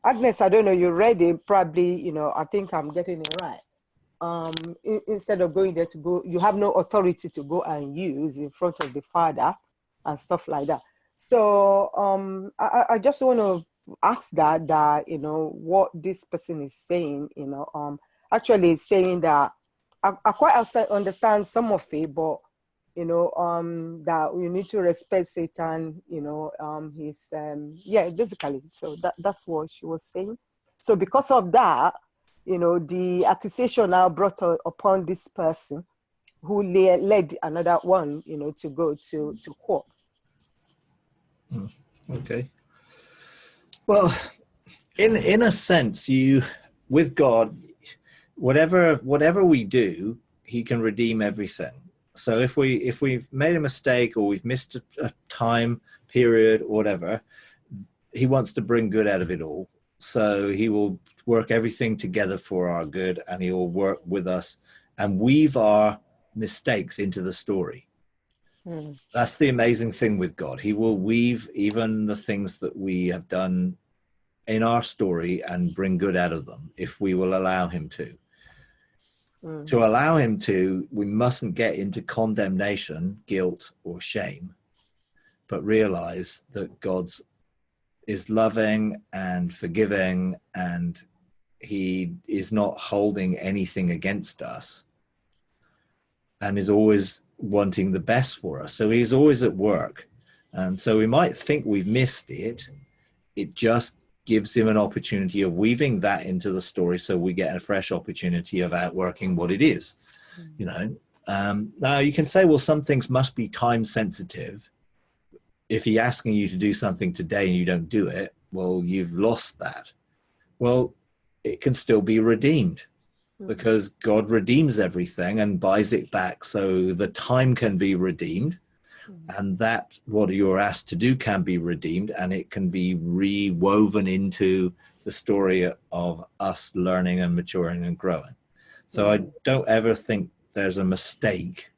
Agnes, I don't know, you read it, probably, you know, I think I'm getting it right. Instead of going there to go, you have no authority to go and use in front of the Father and stuff like that. So I just want to ask that, you know, what this person is saying, you know, actually saying that I quite understand some of it, but, you know, that you need to respect Satan, you know, he's, yeah, basically. So that's what she was saying. So because of that, you know, the accusation now brought upon this person who led another one, you know, to go to court. Okay. Well, in a sense, with God, whatever we do, He can redeem everything. So if we've made a mistake or we've missed a time period or whatever, He wants to bring good out of it all. So He will work everything together for our good, and He will work with us and weave our mistakes into the story. That's the amazing thing with God. He will weave even the things that we have done in our story and bring good out of them if we will allow him to. To allow him to, we mustn't get into condemnation, guilt, or shame, but realize that God's is loving and forgiving, and he is not holding anything against us, and is always wanting the best for us. So he's always at work. And so we might think we've missed it. It just gives him an opportunity of weaving that into the story, so we get a fresh opportunity of outworking what it is. You know, now you can say, well, some things must be time sensitive. If he's asking you to do something today and you don't do it, well, you've lost that. Well, it can still be redeemed, because God redeems everything and buys it back. So the time can be redeemed, and that what you're asked to do can be redeemed, and it can be rewoven into the story of us learning and maturing and growing. So I don't ever think there's a mistake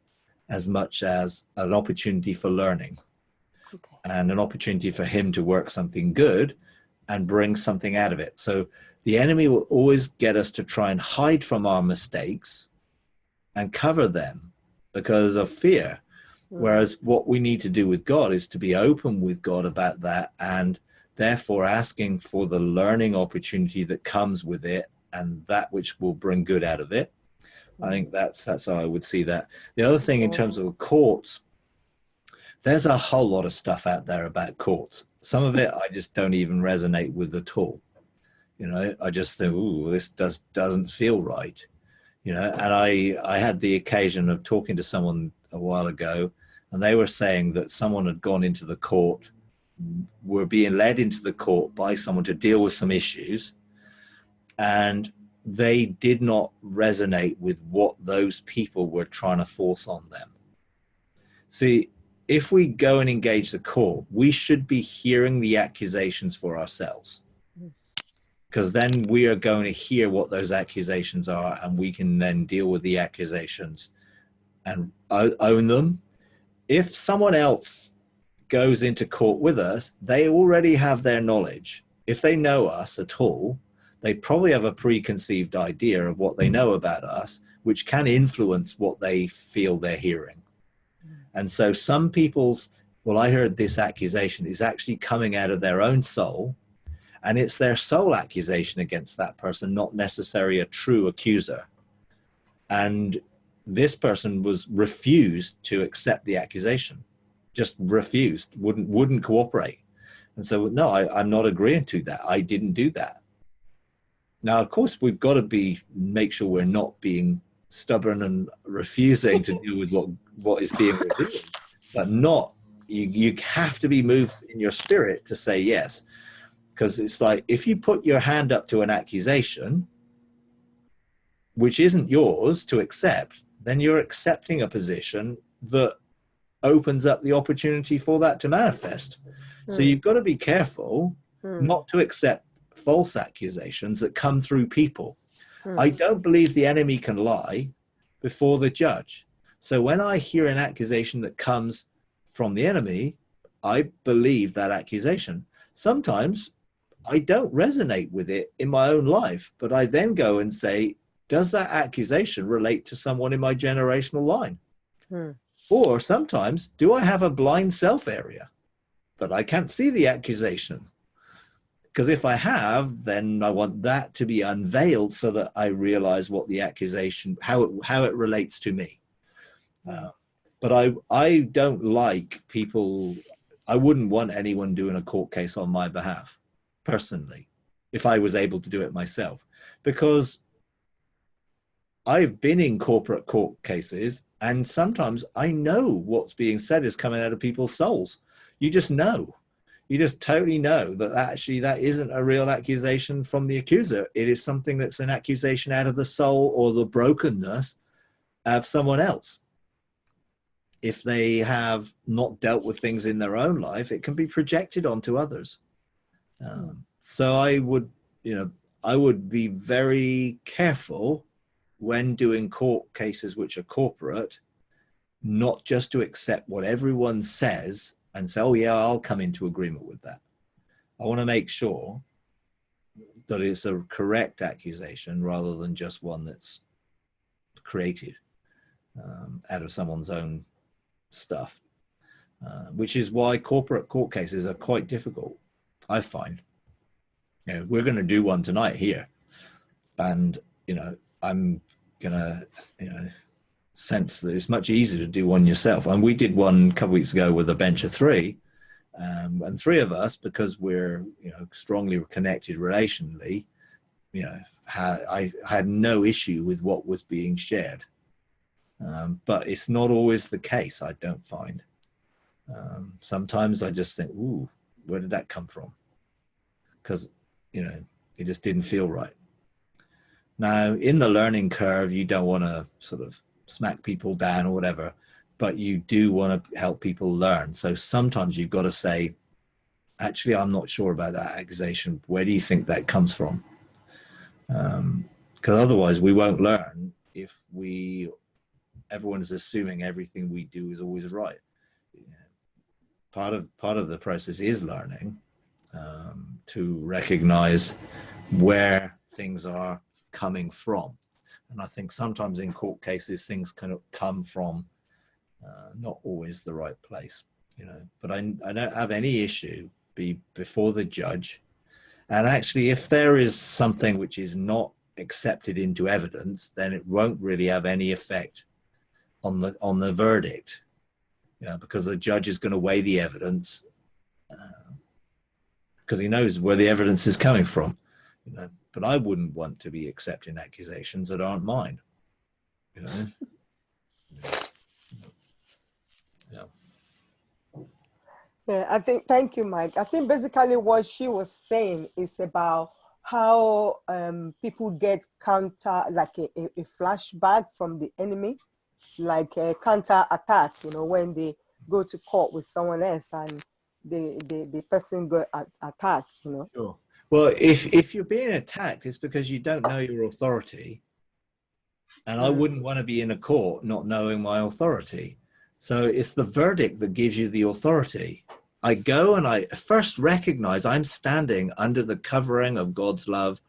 as much as an opportunity for learning, and an opportunity for him to work something good and bring something out of it. So the enemy will always get us to try and hide from our mistakes and cover them because of fear. Whereas what we need to do with God is to be open with God about that, and therefore asking for the learning opportunity that comes with it, and that which will bring good out of it. I think that's how I would see that. The other thing in terms of courts, there's a whole lot of stuff out there about courts. Some of it I just don't even resonate with at all. You know, I just think, ooh, this doesn't feel right. You know, and I had the occasion of talking to someone a while ago, and they were saying that someone had gone into the court, were being led into the court by someone to deal with some issues, and they did not resonate with what those people were trying to force on them. See, if we go and engage the court, we should be hearing the accusations for ourselves, because then we are going to hear what those accusations are, and we can then deal with the accusations and own them. If someone else goes into court with us, they already have their knowledge. If they know us at all, they probably have a preconceived idea of what they know about us, which can influence what they feel they're hearing. And so some people's, well, I heard this accusation, is actually coming out of their own soul, and it's their soul accusation against that person, not necessarily a true accuser. And this person was refused to accept the accusation, just refused, wouldn't cooperate. And so, no, I'm not agreeing to that. I didn't do that. Now, of course, we've got to make sure we're not being stubborn and refusing to deal with what is being revealed, but not, you have to be moved in your spirit to say yes. Because it's like, if you put your hand up to an accusation, which isn't yours to accept, then you're accepting a position that opens up the opportunity for that to manifest. So you've got to be careful not to accept false accusations that come through people. I don't believe the enemy can lie before the judge. So when I hear an accusation that comes from the enemy, I believe that accusation. Sometimes I don't resonate with it in my own life, but I then go and say, does that accusation relate to someone in my generational line? Or sometimes, do I have a blind self area that I can't see the accusation? Because if I have, then I want that to be unveiled so that I realize what the accusation, how it relates to me. But I don't like people, I wouldn't want anyone doing a court case on my behalf, personally, if I was able to do it myself. Because I've been in corporate court cases, and sometimes I know what's being said is coming out of people's souls. You just know. You just totally know that actually that isn't a real accusation from the accuser. It is something that's an accusation out of the soul or the brokenness of someone else. If they have not dealt with things in their own life, it can be projected onto others. So I would be very careful when doing court cases which are corporate, not just to accept what everyone says and say, oh yeah, I'll come into agreement with that. I want to make sure that it's a correct accusation rather than just one that's created out of someone's own stuff, which is why corporate court cases are quite difficult, I find. You know, we're going to do one tonight here, and you know, I'm gonna, you know, sense that it's much easier to do one yourself. And we did one a couple of weeks ago with a bench of three, and three of us, because we're, you know, strongly connected relationally, you know, I had no issue with what was being shared. But it's not always the case, I don't find. Sometimes I just think, ooh, where did that come from? Because, you know, it just didn't feel right. Now, in the learning curve, you don't want to sort of smack people down or whatever, but you do want to help people learn. So sometimes you've got to say, actually, I'm not sure about that accusation. Where do you think that comes from? Because otherwise we won't learn if everyone is assuming everything we do is always right. Part of the process is learning to recognize where things are coming from. And I think sometimes in court cases, things kind of come from not always the right place, you know. But I don't have any issue before the judge. And actually, if there is something which is not accepted into evidence, then it won't really have any effect on the verdict, you know, because the judge is going to weigh the evidence because he knows where the evidence is coming from, you know. But I wouldn't want to be accepting accusations that aren't mine, you know. Yeah. Yeah, I think, thank you, Mike. I think basically what she was saying is about how people get counter, like a flashback from the enemy, like a counter attack, you know, when they go to court with someone else and the person got attacked, you know. Sure. Well, if you're being attacked, it's because you don't know your authority. And I wouldn't want to be in a court not knowing my authority. So it's the verdict that gives you the authority. I go and I first recognize I'm standing under the covering of God's love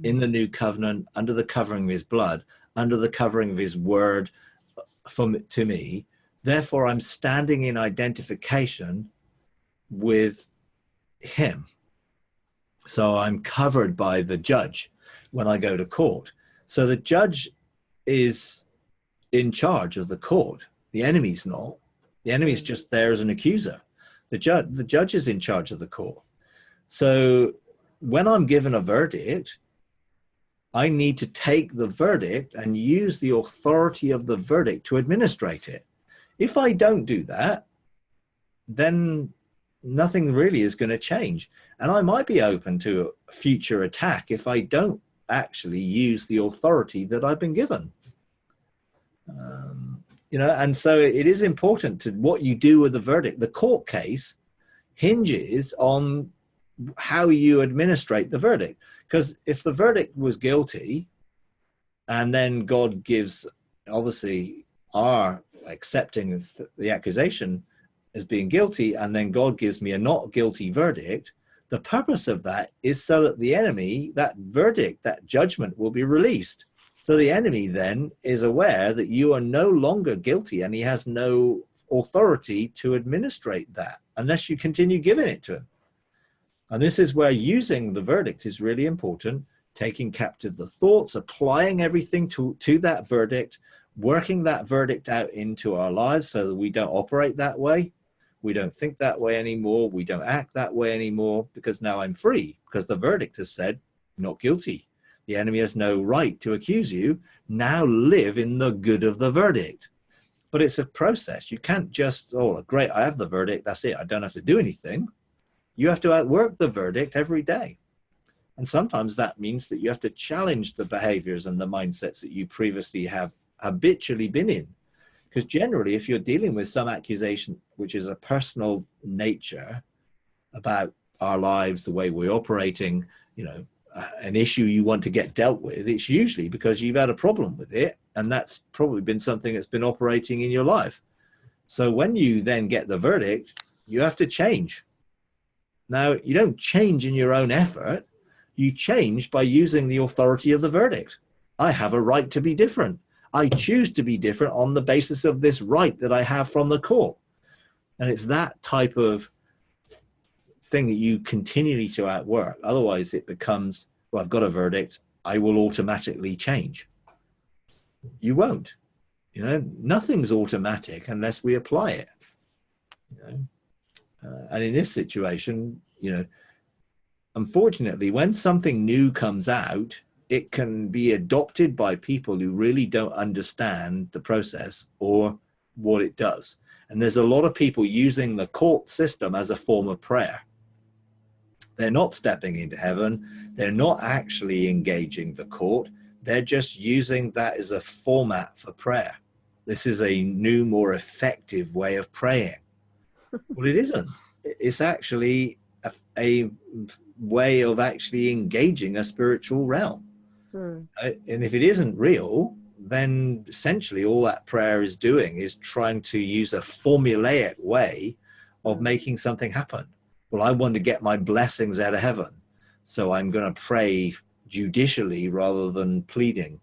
in the new covenant, under the covering of his blood, under the covering of his word to me. Therefore, I'm standing in identification with him. So I'm covered by the judge when I go to court. So the judge is in charge of the court. The enemy's not. The enemy's just there as an accuser. The judge is in charge of the court. So when I'm given a verdict, I need to take the verdict and use the authority of the verdict to administrate it. If I don't do that, then nothing really is going to change. And I might be open to a future attack if I don't actually use the authority that I've been given. You know, and so it is important to what you do with the verdict. The court case hinges on how you administrate the verdict. Because if the verdict was guilty, and then God gives, obviously, our accepting the accusation as being guilty, and then God gives me a not guilty verdict, the purpose of that is so that the enemy, that verdict, that judgment will be released. So the enemy then is aware that you are no longer guilty, and he has no authority to administrate that unless you continue giving it to him. And this is where using the verdict is really important, taking captive the thoughts, applying everything to that verdict, working that verdict out into our lives so that we don't operate that way. We don't think that way anymore. We don't act that way anymore, because now I'm free, because the verdict has said not guilty. The enemy has no right to accuse you. Now live in the good of the verdict. But it's a process. You can't just, oh, great, I have the verdict. That's it. I don't have to do anything. You have to outwork the verdict every day. And sometimes that means that you have to challenge the behaviors and the mindsets that you previously have habitually been in. Because generally, if you're dealing with some accusation, which is a personal nature about our lives, the way we're operating, you know, an issue you want to get dealt with, it's usually because you've had a problem with it. And that's probably been something that's been operating in your life. So when you then get the verdict, you have to change. Now, you don't change in your own effort. You change by using the authority of the verdict. I have a right to be different. I choose to be different on the basis of this right that I have from the court. And it's that type of thing that you continually to outwork. Otherwise, it becomes, well, I've got a verdict, I will automatically change. You won't. You know, nothing's automatic unless we apply it. You know? And in this situation, you know, unfortunately, when something new comes out, it can be adopted by people who really don't understand the process or what it does. And there's a lot of people using the court system as a form of prayer. They're not stepping into heaven. They're not actually engaging the court. They're just using that as a format for prayer. This is a new, more effective way of praying. Well, it isn't. It's actually a way of actually engaging a spiritual realm. And if it isn't real, then essentially all that prayer is doing is trying to use a formulaic way of making something happen. Well, I want to get my blessings out of heaven, so I'm going to pray judicially rather than pleading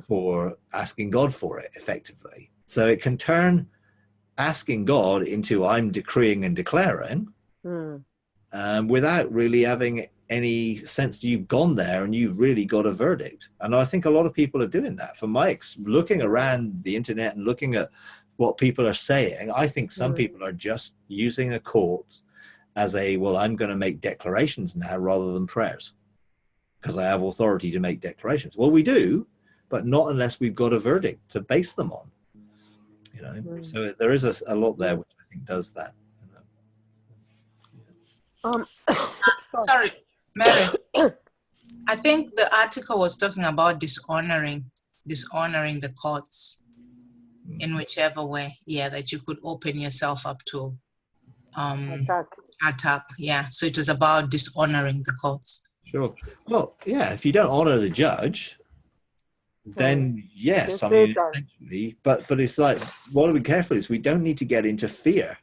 for asking God for it effectively. So it can turn asking God into I'm decreeing and declaring without really having any sense that you've gone there and you've really got a verdict. And I think a lot of people are doing that. From my looking around the internet and looking at what people are saying, I think some people are just using a court as a, well, I'm going to make declarations now rather than prayers because I have authority to make declarations. Well, we do, but not unless we've got a verdict to base them on. You know, so there is a lot there which I think does that. Sorry, Mary. I think the article was talking about dishonoring the courts in whichever way. Yeah, that you could open yourself up to attack. Yeah, so it was about dishonoring the courts. Sure. Well, yeah, if you don't honor the judge, then yes, I mean, essentially, but it's like, what are we careful is we don't need to get into fear.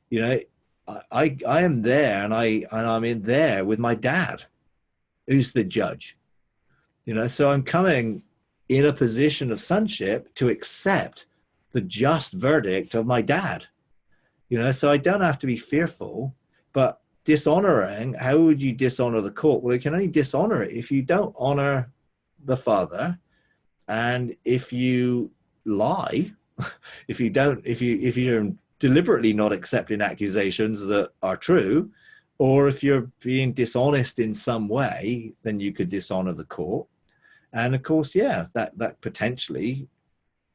You know, I am there and I'm in there with my dad, who's the judge. You know, so I'm coming in a position of sonship to accept the just verdict of my dad. You know, so I don't have to be fearful, but dishonoring, how would you dishonor the court? Well, you can only dishonor it if you don't honor the father, and if you lie, if you're deliberately not accepting accusations that are true, or if you're being dishonest in some way, then you could dishonor the court. And of course, yeah, that potentially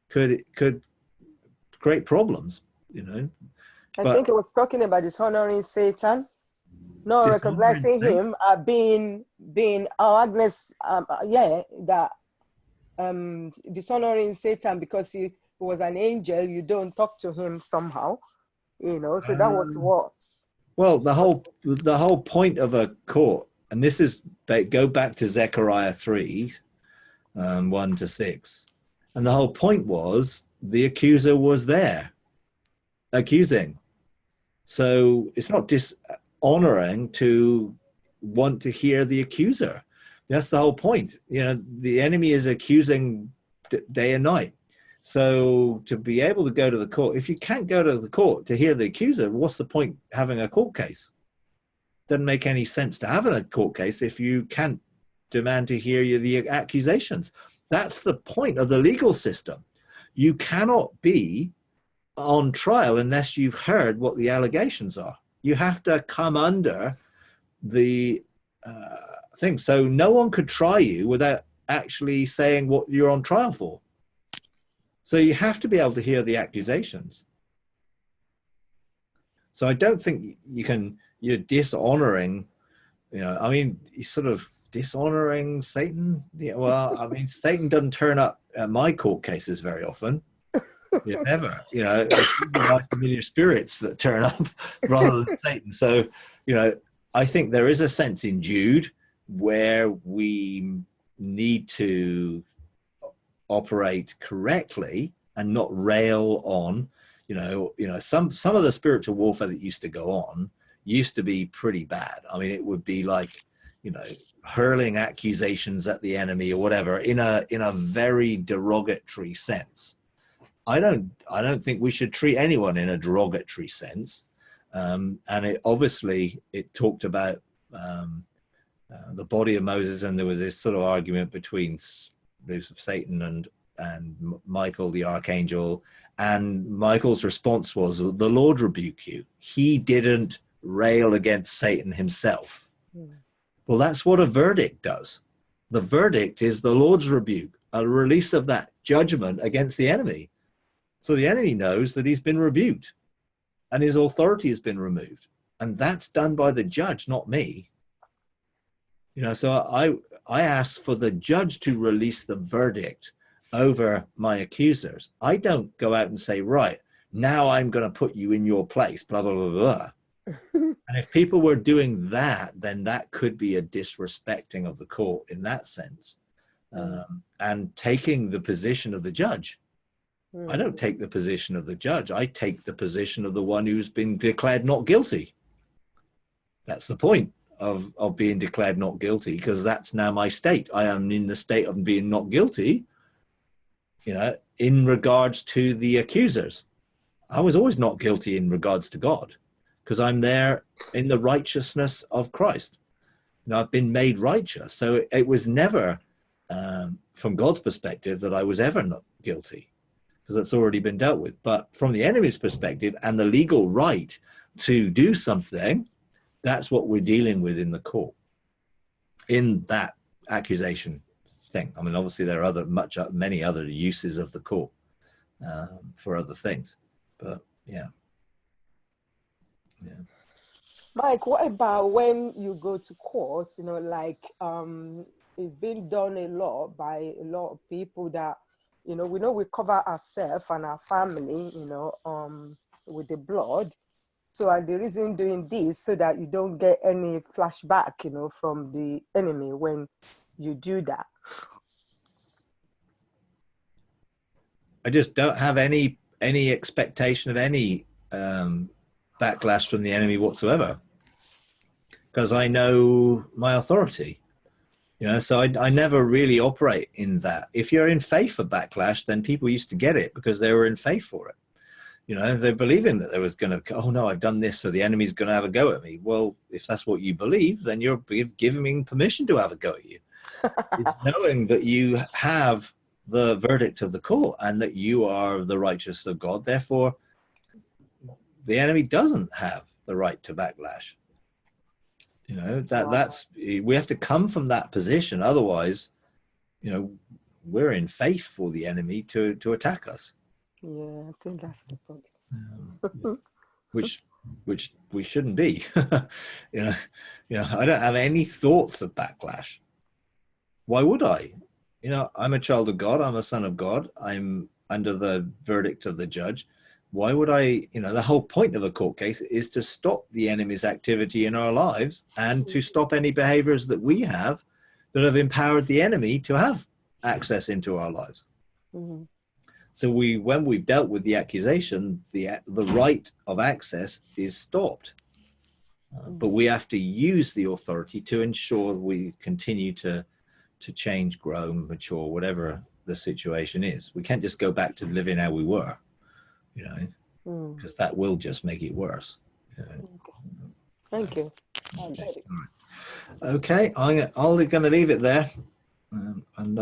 could create problems, you know. I think it was talking about dishonoring Satan, not recognizing him being Agnes, dishonoring Satan because he was an angel. You don't talk to him somehow, you know. So that was what. Well, the whole point of a court, and this is, they go back to Zechariah 3, 1-6, and the whole point was the accuser was there, accusing. So it's not dishonoring to want to hear the accuser. That's the whole point. You know, the enemy is accusing day and night. So to be able to go to the court, if you can't go to the court to hear the accuser, what's the point having a court case? Doesn't make any sense to have a court case if you can't demand to hear the accusations. That's the point of the legal system. You cannot be on trial unless you've heard what the allegations are. You have to come under the thing. So no one could try you without actually saying what you're on trial for. So you have to be able to hear the accusations. So I don't think you're dishonoring, you know, I mean, you're sort of dishonoring Satan. Yeah, well, I mean, Satan doesn't turn up at my court cases very often. Yeah, never. You know, it's my familiar spirits that turn up rather than Satan. So, you know, I think there is a sense in Jude where we need to operate correctly and not rail on, some of the spiritual warfare that used to go on used to be pretty bad. I mean, it would be like, hurling accusations at the enemy or whatever in a very derogatory sense. I don't think we should treat anyone in a derogatory sense. And it talked about the body of Moses, and there was this sort of argument between Satan and Michael, the archangel, and Michael's response was, "The Lord rebuke you." He didn't rail against Satan himself. Well, that's what a verdict does. The verdict is the Lord's rebuke, a release of that judgment against the enemy. So the enemy knows that he's been rebuked and his authority has been removed. And that's done by the judge, not me. So I ask for the judge to release the verdict over my accusers. I don't go out and say, right, now I'm going to put you in your place, blah, blah, blah, blah. And if people were doing that, then that could be a disrespecting of the court in that sense, and taking the position of the judge. I don't take the position of the judge. I take the position of the one who's been declared not guilty. That's the point of being declared not guilty, because that's now my state. I am in the state of being not guilty, in regards to the accusers. I was always not guilty in regards to God, because I'm there in the righteousness of Christ. I've been made righteous. So it was never, from God's perspective, that I was ever not guilty, because that's already been dealt with. But from the enemy's perspective and the legal right to do something, that's what we're dealing with in the court, in that accusation thing. I mean, obviously there are many other uses of the court for other things, but yeah. Mike, what about when you go to court, it's been done a lot by a lot of people that, we know we cover ourselves and our family, with the blood. So, and the reason doing this so that you don't get any flashback, from the enemy when you do that. I just don't have any expectation of any backlash from the enemy whatsoever, because I know my authority. So I never really operate in that. If you're in faith for backlash, then people used to get it because they were in faith for it. They're believing that there was going to, oh no, I've done this, so the enemy's going to have a go at me. Well, if that's what you believe, then you're giving permission to have a go at you. It's knowing that you have the verdict of the court and that you are the righteous of God. Therefore, the enemy doesn't have the right to backlash. That's, we have to come from that position. Otherwise, we're in faith for the enemy to attack us. Yeah, I think that's the problem. Which we shouldn't be. I don't have any thoughts of backlash. Why would I? I'm a child of God. I'm a son of God. I'm under the verdict of the judge. Why would I, the whole point of a court case is to stop the enemy's activity in our lives and to stop any behaviors that we have that have empowered the enemy to have access into our lives. Mm-hmm. So when we've dealt with the accusation, the right of access is stopped. But we have to use the authority to ensure we continue to change, grow, mature, whatever the situation is. We can't just go back to living how we were, because that will just make it worse. Thank you. Okay, I'm going to leave it there. And